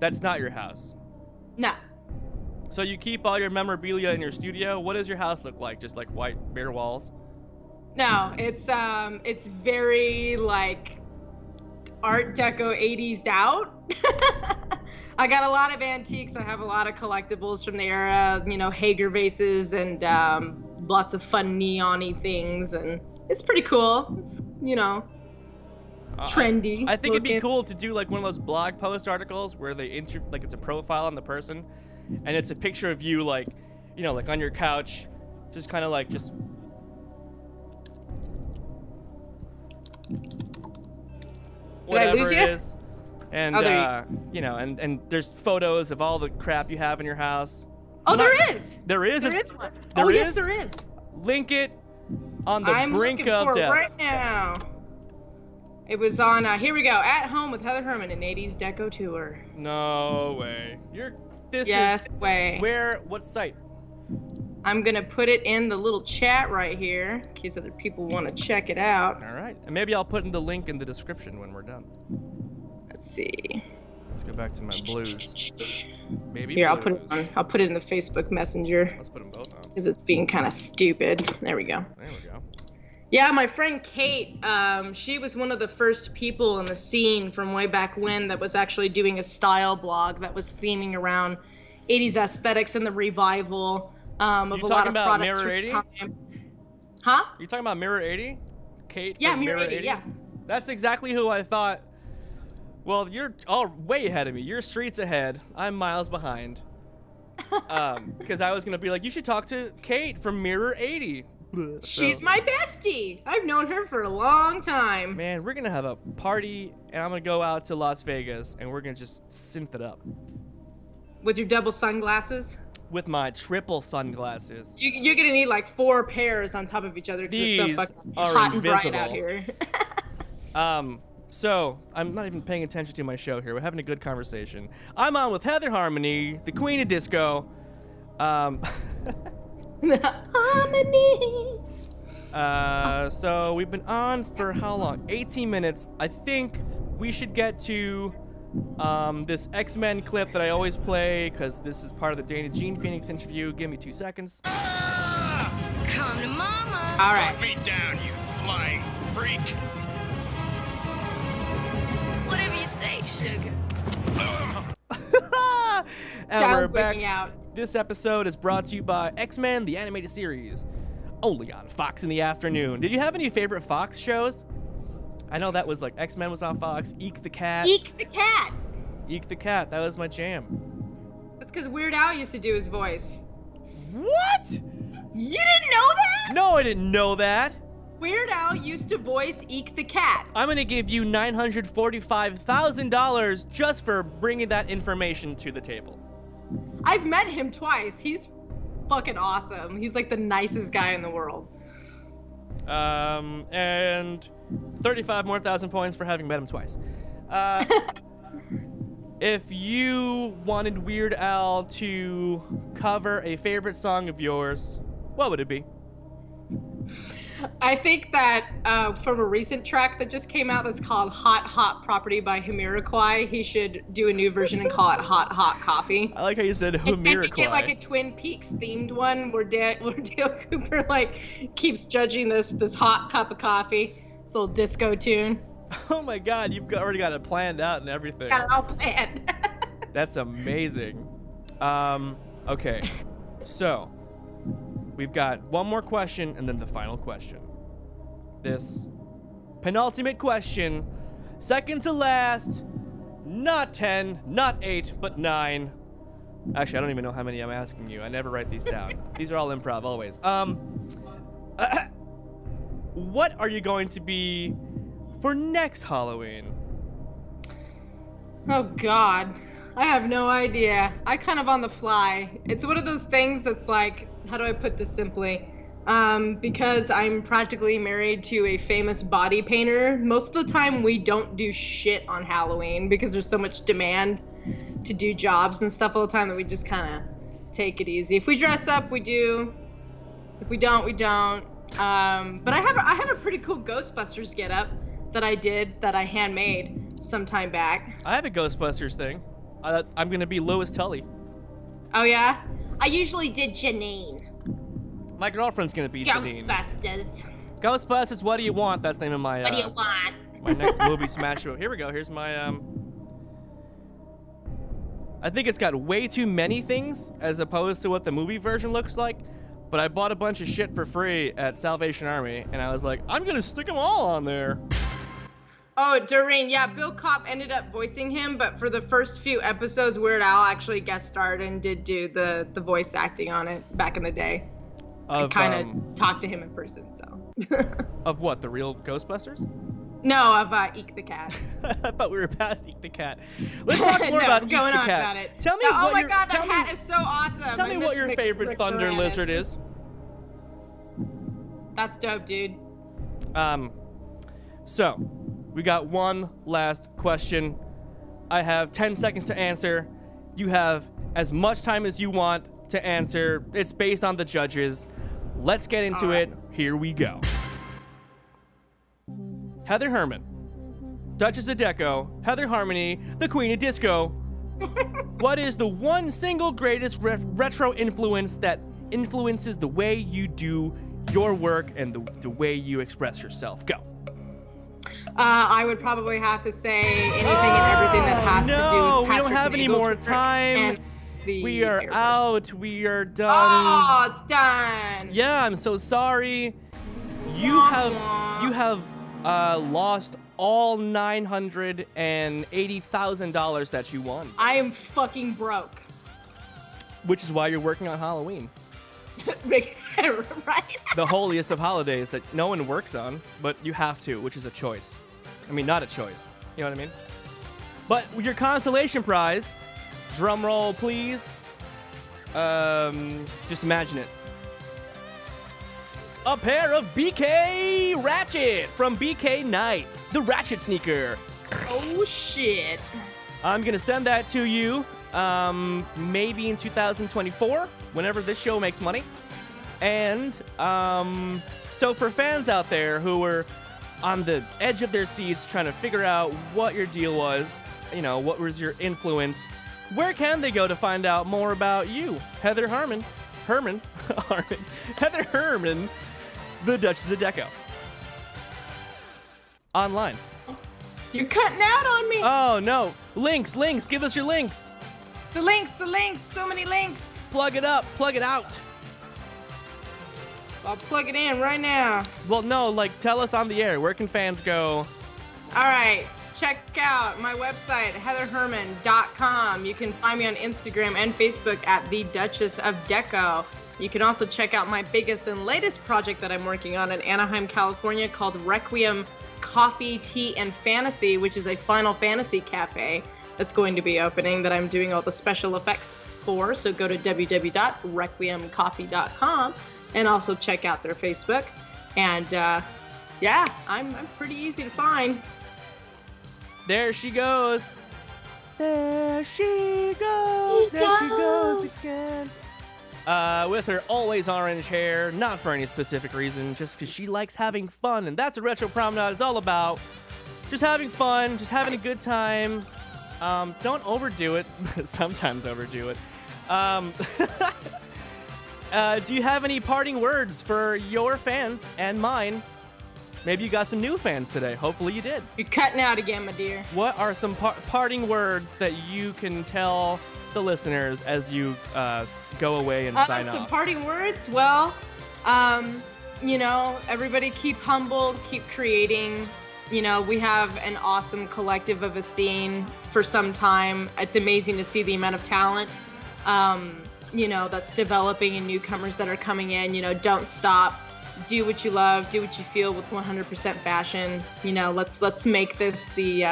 That's not your house. No. So you keep all your memorabilia in your studio. What does your house look like? Just like white bare walls? No, it's very like Art Deco 80s out. I got a lot of antiques. I have a lot of collectibles from the era, you know, Hager vases and lots of fun neon-y things, and it's pretty cool. It's, you know, trendy. I think it'd be looking. cool to do like one of those blog post articles where they like it's a profile on the person, and it's a picture of you like, you know, like on your couch, just kind of like just. Whatever lose it you? is, and Oh, you know, and there's photos of all the crap you have in your house. Oh, Not- there is. There is. There is one. There Oh, yes, is? there is. Link it on the I'm brink looking of for death. it right now. It was on, here we go, At Home with Heather Hermann, an 80s Deco tour. No way. This Yes, is way. what site? I'm gonna put it in the little chat right here, in case other people want to check it out. All right, and maybe I'll put in the link in the description when we're done. Let's see. Let's go back to my blues. Maybe Here, blues. I'll put it in the Facebook Messenger, Let's put them both on. because it's being kind of stupid. There we go. There we go. Yeah, my friend Kate, she was one of the first people in the scene from way back when that was actually doing a style blog that was theming around 80s aesthetics and the revival of You a talking lot of about products Mirror from 80? the time. Huh? You talking about Mirror 80? Kate Yeah, from Mirror 80, yeah. That's exactly who I thought. Well, you're way ahead of me. You're streets ahead. I'm miles behind. Because I was going to be like, you should talk to Kate from Mirror 80. She's So, my bestie. I've known her for a long time. Man, we're going to have a party, and I'm going to go out to Las Vegas, and we're going to just synth it up. With your double sunglasses? With my triple sunglasses. You're gonna need like 4 pairs on top of each other because it's so These fucking are hot and bright invisible. out here. So, I'm not even paying attention to my show here. We're having a good conversation. I'm on with Heather Harmony, the queen of disco. Harmony. So we've been on for how long? 18 minutes. I think we should get to this X-Men clip that I always play because this is part of the Dana Jean Phoenix interview. Give me 2 seconds. Come to mama. All right. Put me down, you flying freak. Whatever you say, sugar. And we're Sounds back. wigging out. This episode is brought to you by X-Men, the animated series. Only on Fox in the afternoon. Did you have any favorite Fox shows? I know that was like X-Men was on Fox. Eek the Cat. Eek the cat. Eek the Cat. That was my jam. That's because Weird Al used to do his voice. What? You didn't know that? No, I didn't know that. Weird Al used to voice Eek the cat. I'm gonna give you $945,000 just for bringing that information to the table. I've met him twice. He's fucking awesome. He's like the nicest guy in the world. And 35 more thousand points for having met him twice. If you wanted Weird Al to cover a favorite song of yours, what would it be? I think that from a recent track that just came out that's called Hot Hot Property by Jamiroquai, he should do a new version and call it Hot Hot Coffee. I like how you said And to get like a Jamiroquai. Twin Peaks themed one where Dale Cooper like keeps judging this hot cup of coffee. This little disco tune. Oh my god, you've already got it planned out and everything. Got it all planned. That's amazing. Okay. So, we've got one more question and then the final question. This penultimate question, second to last, not 10, not 8, but 9. Actually, I don't even know how many I'm asking you. I never write these down. These are all improv, always. What are you going to be for next Halloween? Oh God, I have no idea. I kind of on the fly. It's one of those things that's like, how do I put this simply? Because I'm practically married to a famous body painter, most of the time we don't do shit on Halloween because there's so much demand to do jobs and stuff all the time that we just kind of take it easy. If we dress up, we do. If we don't, we don't. But I have a pretty cool Ghostbusters getup. that I did that I handmade some time back. I have a Ghostbusters thing. I'm gonna be Lois Tully. Oh yeah? I usually did Janine. My girlfriend's gonna be Janine. Ghostbusters. Ghostbusters, what do you want? That's the name of my What do you want? my next movie smash show. Here we go. Here's my I think it's got way too many things as opposed to what the movie version looks like. But I bought a bunch of shit for free at Salvation Army, and I was like, I'm gonna stick them all on there. Oh, Doreen, yeah, Bill Kopp ended up voicing him, but for the first few episodes, Weird Al actually guest starred and did do the voice acting on it back in the day. I kind of talked to him in person, so. Of what, the real Ghostbusters? No, of Eek the Cat. I thought we were past Eek the Cat. Let's talk more about Eek the going on Cat. about it. Tell me Oh what my your, god, tell that me, hat is so awesome. Tell me what your favorite thunder lizard is. That's dope, dude. So, we got one last question. I have 10 seconds to answer. You have as much time as you want to answer. It's based on the judges. Let's get into it. Here we go. Heather Hermann, Duchess of Deco, Heather Harmony, the Queen of Disco. What is the one single greatest retro influence that influences the way you do your work and the way you express yourself? Go. I would probably have to say anything and everything that has to do with Patrick we don't have any Nagel's more work time. and the We are airbrush. out. We are done. Oh, it's done. Yeah, I'm so sorry. You have lost all $980,000 that you won, I am fucking broke. which is why you're working on Halloween, Right? the holiest of holidays that no one works on, but you have to, which is a choice. I mean, not a choice. You know what I mean? But your consolation prize, drum roll, please. Just imagine it. A pair of BK Ratchet from BK Knights, the Ratchet sneaker. Oh shit. I'm gonna send that to you, maybe in 2024, whenever this show makes money. And so for fans out there who were on the edge of their seats trying to figure out what your deal was, you know, what was your influence, where can they go to find out more about you, Heather Hermann, Heather Hermann, the Duchess of Deco? Online. You're cutting out on me. Oh no, links, give us your links. The links, so many links. Plug it up, plug it out. I'll plug it in right now. Well, no, like, tell us on the air. Where can fans go? All right, check out my website, heatherhermann.com. You can find me on Instagram and Facebook at the Duchess of Deco. You can also check out my biggest and latest project that I'm working on in Anaheim, California called Requiem Coffee, Tea, and Fantasy, which is a Final Fantasy cafe that's going to be opening that I'm doing all the special effects for. So go to www.requiemcoffee.com and also check out their Facebook. And yeah, I'm pretty easy to find. There she goes. There she goes. There she goes again. With her always orange hair, not for any specific reason, just because she likes having fun, and that's what Retro Promenade is all about. Just having fun, just having a good time. Don't overdo it. Sometimes overdo it. Do you have any parting words for your fans and mine? Maybe you got some new fans today. Hopefully you did. You're cutting out again, my dear. What are some parting words that you can tell the listeners as you go away and sign Some off? parting words? Well, you know, everybody keep humble, keep creating. You know, we have an awesome collective of a scene for some time. It's amazing to see the amount of talent, you know, that's developing and newcomers that are coming in. You know, don't stop. Do what you love, do what you feel with 100% passion. You know, let's make this the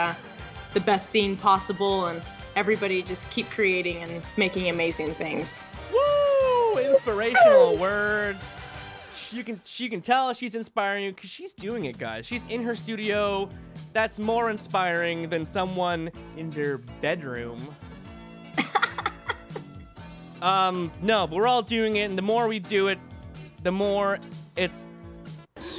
best scene possible, and everybody just keep creating and making amazing things. Woo! Inspirational words. You can tell she's inspiring you because she's doing it, guys. She's in her studio. That's more inspiring than someone in their bedroom. No, but we're all doing it, and the more we do it, the more it's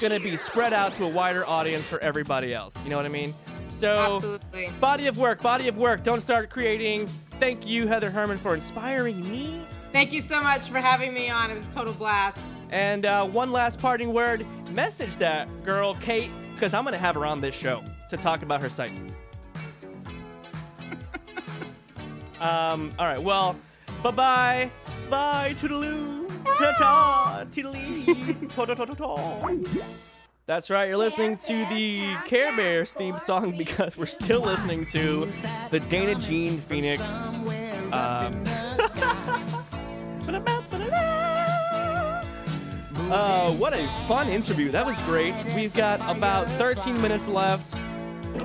gonna be spread out to a wider audience for everybody else. You know what I mean? So, Absolutely. body of work, body of work. Don't start creating. Thank you, Heather Hermann, for inspiring me. Thank you so much for having me on. It was a total blast. And one last parting word. Message that girl, Kate, because I'm going to have her on this show to talk about her site. All right, well, bye-bye. Bye, toodaloo. Ta-ta, toodaloo. Ta-ta-ta-ta-ta. That's right, you're listening to the Care Bears theme song because we're still listening to the Dana Jean Phoenix. What a fun interview. That was great. We've got about 13 minutes left.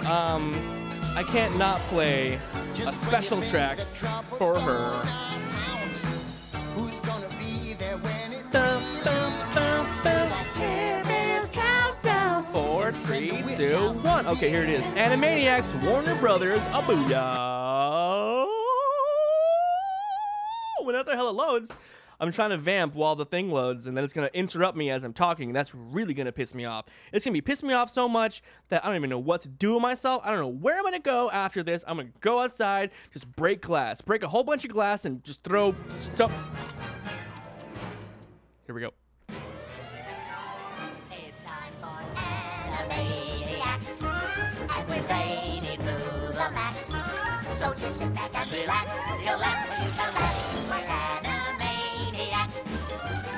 I can't not play a special track for her. Dum, dum, dum, dum. Care Bears countdown. 4, 3, 2, 1. Okay, here it is. Animaniacs, Warner Brothers, a booyah. Whenever the hell it loads, I'm trying to vamp while the thing loads, and then it's going to interrupt me as I'm talking. That's really going to piss me off. It's going to be pissing me off so much that I don't even know what to do with myself. I don't know where I'm going to go after this. I'm going to go outside, just break glass. Break a whole bunch of glass and just throw stuff. Here we go. It's time for Animaniacs, and we're zany to the max. So just sit back and relax. You'll laugh when you can laugh. We're Animaniacs.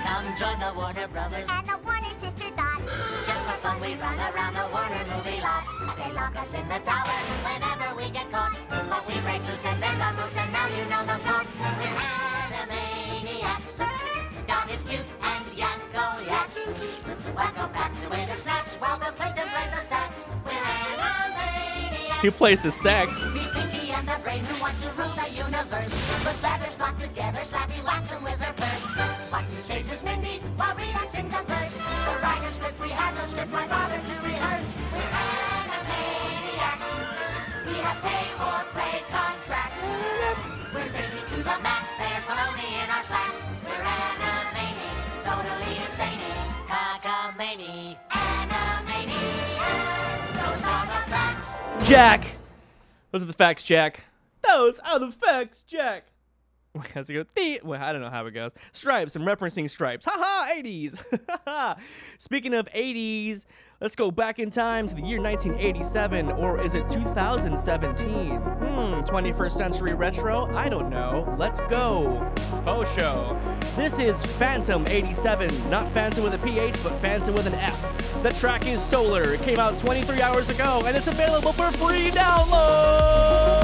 Come join the Warner Brothers and the Warner Sister Dot. Just for fun, we run around the Warner movie lot. They lock us in the tower whenever we get caught. But we break loose and they're the moose, and now you know the plot. We're Animaniacs. Dot is cute and Yakko yaks. Wacko packs away the snacks while Bill Clinton plays the sax. We're Animaniacs. Who plays the sax? Meet Pinky and the brain who wants to rule the universe. Put feathers flock together, slappy wax them with her purse. Buttons chases Mindy while Rita sings a verse. The writer's script, we have no script, why bother to rehearse? We're Animaniacs. We have pay or play contracts. We're zany to the max, there's baloney in our slacks. We're Animaniacs, totally insane. Cockamamie, Animaniacs. Those are the facts. Jack! Those are the facts, Jack. Those are the facts, Jack. How's it go? Well, I don't know how it goes. Stripes. I'm referencing Stripes. Haha, 80s. Speaking of 80s, let's go back in time to the year 1987, or is it 2017? 21st century retro? I don't know. Let's go. Faux show. This is Phantom 87. Not Phantom with a PH, but Phantom with an F. The track is Solar. It came out 23 hours ago, and it's available for free download.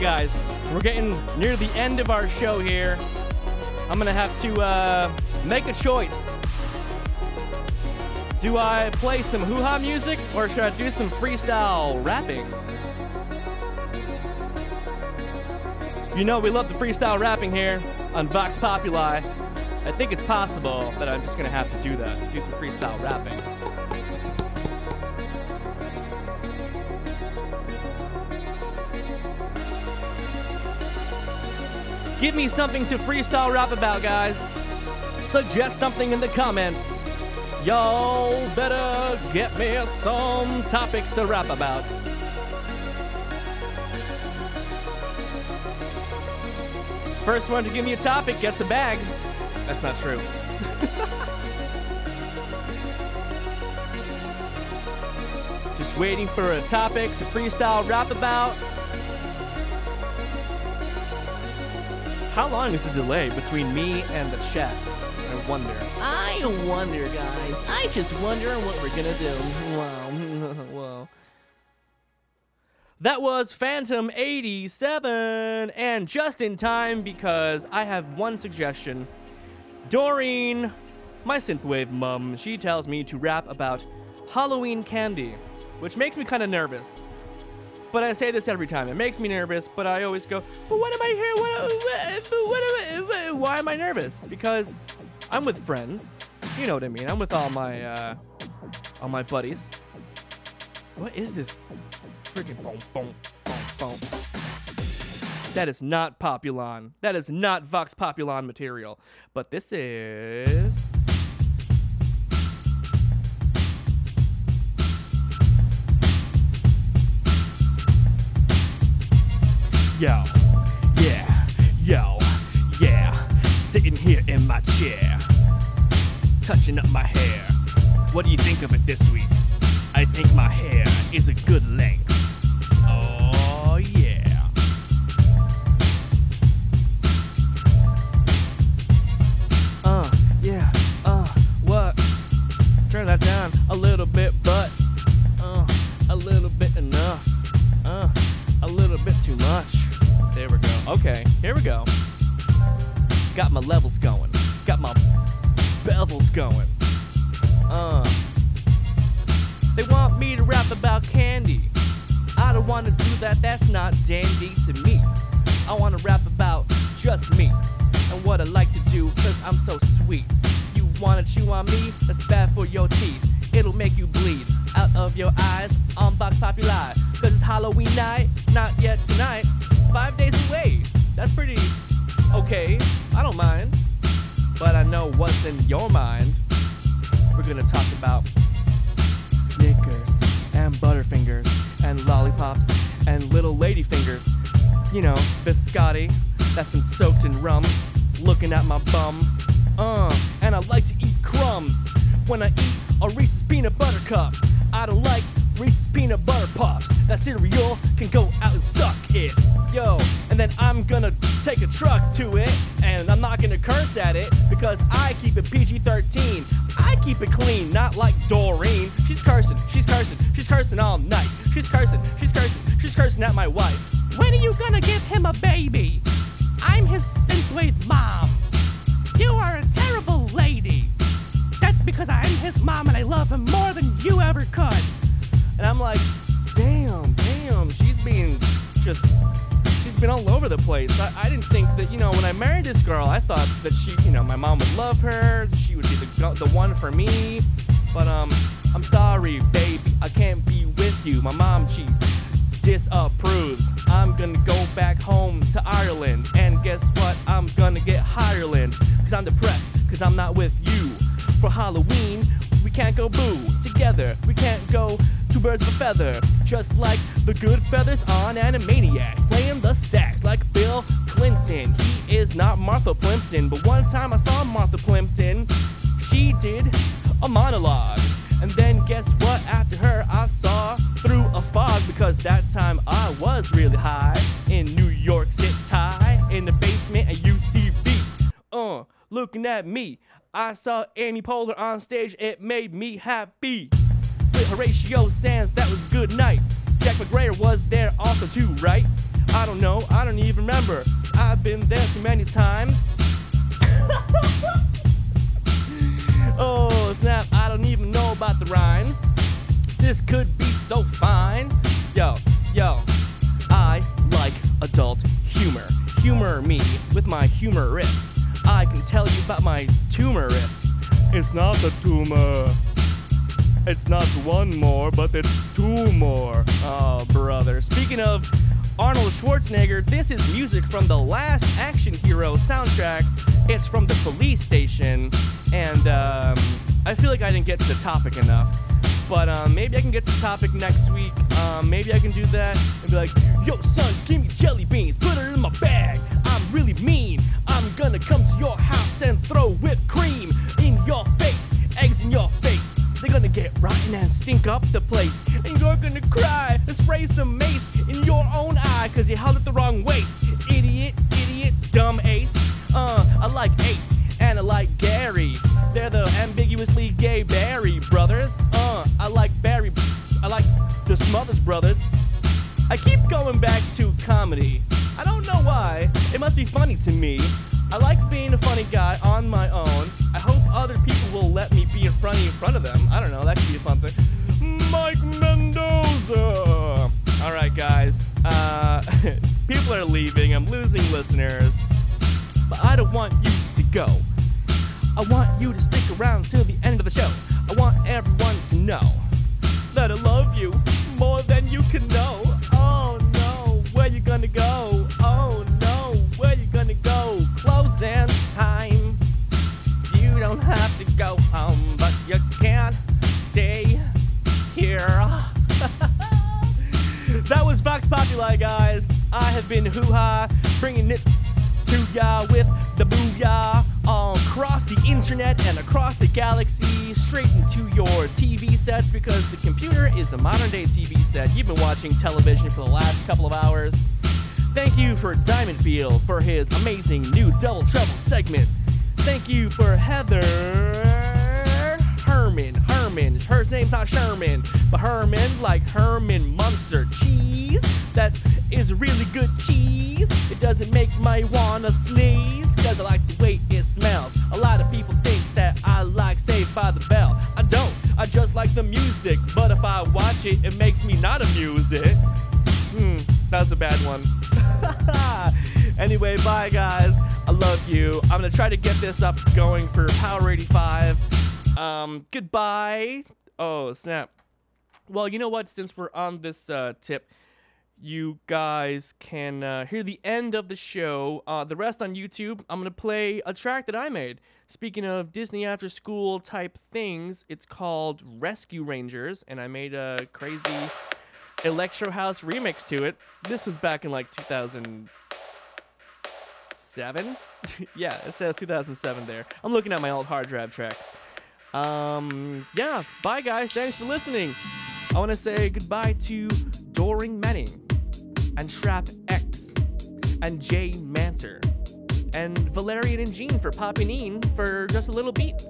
guys, we're getting near the end of our show here. I'm gonna have to make a choice. Do I play some hoo-ha music or should I do some freestyle rapping? You know we love the freestyle rapping here on Vox Populi. I think it's possible that I'm just gonna have to do that, do some freestyle rapping. Give me something to freestyle rap about, guys. Suggest something in the comments. Y'all better get me some topics to rap about. First one to give me a topic gets a bag. That's not true. Just waiting for a topic to freestyle rap about. How long is the delay between me and the chat? I wonder, guys. I just wonder what we're gonna do. Wow. Wow. That was Phantom 87, and just in time because I have one suggestion. Doreen, my synthwave mum, she tells me to rap about Halloween candy, which makes me kind of nervous. But I say this every time. It makes me nervous, but I always go, but what am I here? Why am I nervous? Because I'm with friends. You know what I mean. I'm with all my buddies. What is this? Freaking boom, boom, boom, boom. That is not Populon. That is not Vox Populon material. But this is... Yo, yeah, sitting here in my chair, touching up my hair. What do you think of it this week? I think my hair is a good length. Oh, yeah. What? Turn that down a little bit, but, a little bit enough. A little bit too much. There we go. Okay, here we go. Got my levels going. Got my bevels going. They want me to rap about candy. I don't want to do that. That's not dandy to me. I want to rap about just me and what I like to do because I'm so sweet. You want to chew on me? That's bad for your teeth. It'll make you bleed out of your eyes on Vox Populi. Cause it's Halloween night, not yet tonight. 5 days away. That's pretty okay. I don't mind. But I know what's in your mind. We're gonna talk about Snickers and Butterfingers and lollipops and little lady fingers. You know, biscotti that's been soaked in rum. Looking at my bum. And I like to eat crumbs when I eat a Reese's peanut butter cup. I don't like Reese's peanut butter puffs. That cereal can go out and suck it. Yo, and then I'm gonna take a truck to it, and I'm not gonna curse at it because I keep it PG-13. I keep it clean, not like Doreen. She's cursing all night. She's cursing at my wife. When are you gonna give him a baby? I'm his synthwave mom. You are a terrible lady. That's because I'm his mom and I love him more than you ever could. And I'm like, damn, she's been all over the place. I didn't think that, you know, when I married this girl, I thought that she, you know, my mom would love her, she would be the one for me. But I'm sorry, baby, I can't be with you. My mom, she disapproves. I'm gonna go back home to Ireland, and guess what? I'm gonna get Hireland, cause I'm depressed, cause I'm not with you. For Halloween, we can't go boo together. We can't go two birds of a feather. Just like the good feathers on Animaniacs, playing the sax like Bill Clinton. He is not Martha Plimpton, but one time I saw Martha Plimpton. She did a monologue, and then guess what? After her, I saw through a fog because that time I was really high in New York City, in the basement at UCB. Looking at me. I saw Amy Poehler on stage, it made me happy. With Horatio Sands, that was a good night. Jack McGrayer was there also too, right? I don't know, I don't even remember. I've been there so many times. Oh, snap, I don't even know about the rhymes. This could be so fine. Yo, I like adult humor. Humor me with my humorous. I can tell you about my tumorous. It's not a tumor. It's not one more, but it's two more. Oh, brother. Speaking of Arnold Schwarzenegger, this is music from the last Action Hero soundtrack. It's from the police station, and I feel like I didn't get to the topic enough. But maybe I can get to the topic next week. Maybe I can do that and be like, yo, son, give me jelly beans, put it in my bag. I'm really mean. I'm gonna come to your house and throw whipped cream in your face, eggs in your face. They're gonna get rotten and stink up the place. And you're gonna cry and spray some mace in your own eye cause you held it the wrong waist. Idiot, dumb ace. I like Ace and I like Gary. They're the ambiguously gay Barry brothers. I like Barry. I like the Smothers Brothers. I keep going back to comedy. I don't know why. It must be funny to me. I like being a funny guy on my own. I hope other people will let me be funny in front of them. I don't know. That could be a fun thing. Mike Mendoza. All right, guys. People are leaving. I'm losing listeners. But I don't want you to go. I want you to stick around till the end of the show. I want everyone to know that I love you more than you can know. Oh no, where you gonna go? Oh no, where you gonna go? Closing time. You don't have to go home, but you can't stay here. That was Vox Populi, guys. I have been hoo-ha, bringing it to ya with the booyah across the internet and across the galaxy, straight into your TV sets, because the computer is the modern day TV set. You've been watching television for the last couple of hours. Thank you for Diamond Field for his amazing new Double Trouble segment. Thank you for Heather Hermann. Her name's not Sherman, but Herman, like Herman Munster cheese. That is really good cheese. It doesn't make me wanna sneeze, cause I like the way it smells. A lot of people think that I like Saved by the Bell. I don't, I just like the music. But if I watch it, it makes me not amuse it. That was a bad one. Anyway, bye guys. I love you. I'm gonna try to get this up going for Power 85. Goodbye. Oh, snap. Well, you know what? Since we're on this tip, you guys can hear the end of the show. The rest on YouTube, I'm going to play a track that I made. Speaking of Disney after school type things, it's called Rescue Rangers, and I made a crazy electro house remix to it. This was back in like 2007. Yeah, it says 2007 there. I'm looking at my old hard drive tracks. Yeah, bye guys. Thanks for listening. I want to say goodbye to Doring Manning and Shrap X and Jay Manser and Valerian and Jean for popping in for just a little beat,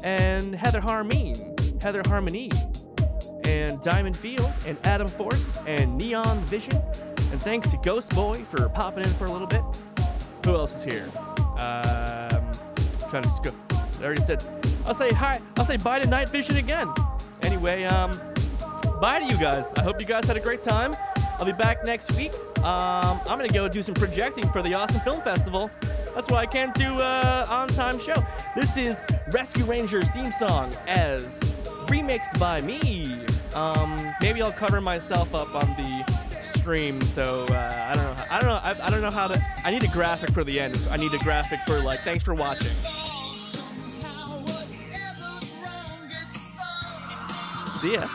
and Heather Hermann and Diamond Field and Adam Force and Neon Vision, and thanks to Ghost Boy for popping in for a little bit. Who else is here? Trying to just go. I already said. I'll say hi. I'll say bye to Night Vision again. Anyway, bye to you guys. I hope you guys had a great time. I'll be back next week. I'm gonna go do some projecting for the Austin Film Festival. That's why I can't do on-time show. This is Rescue Rangers theme song as remixed by me. Maybe I'll cover myself up on the stream. So I don't know how to. I need a graphic for the end. I need a graphic for like thanks for watching. See ya.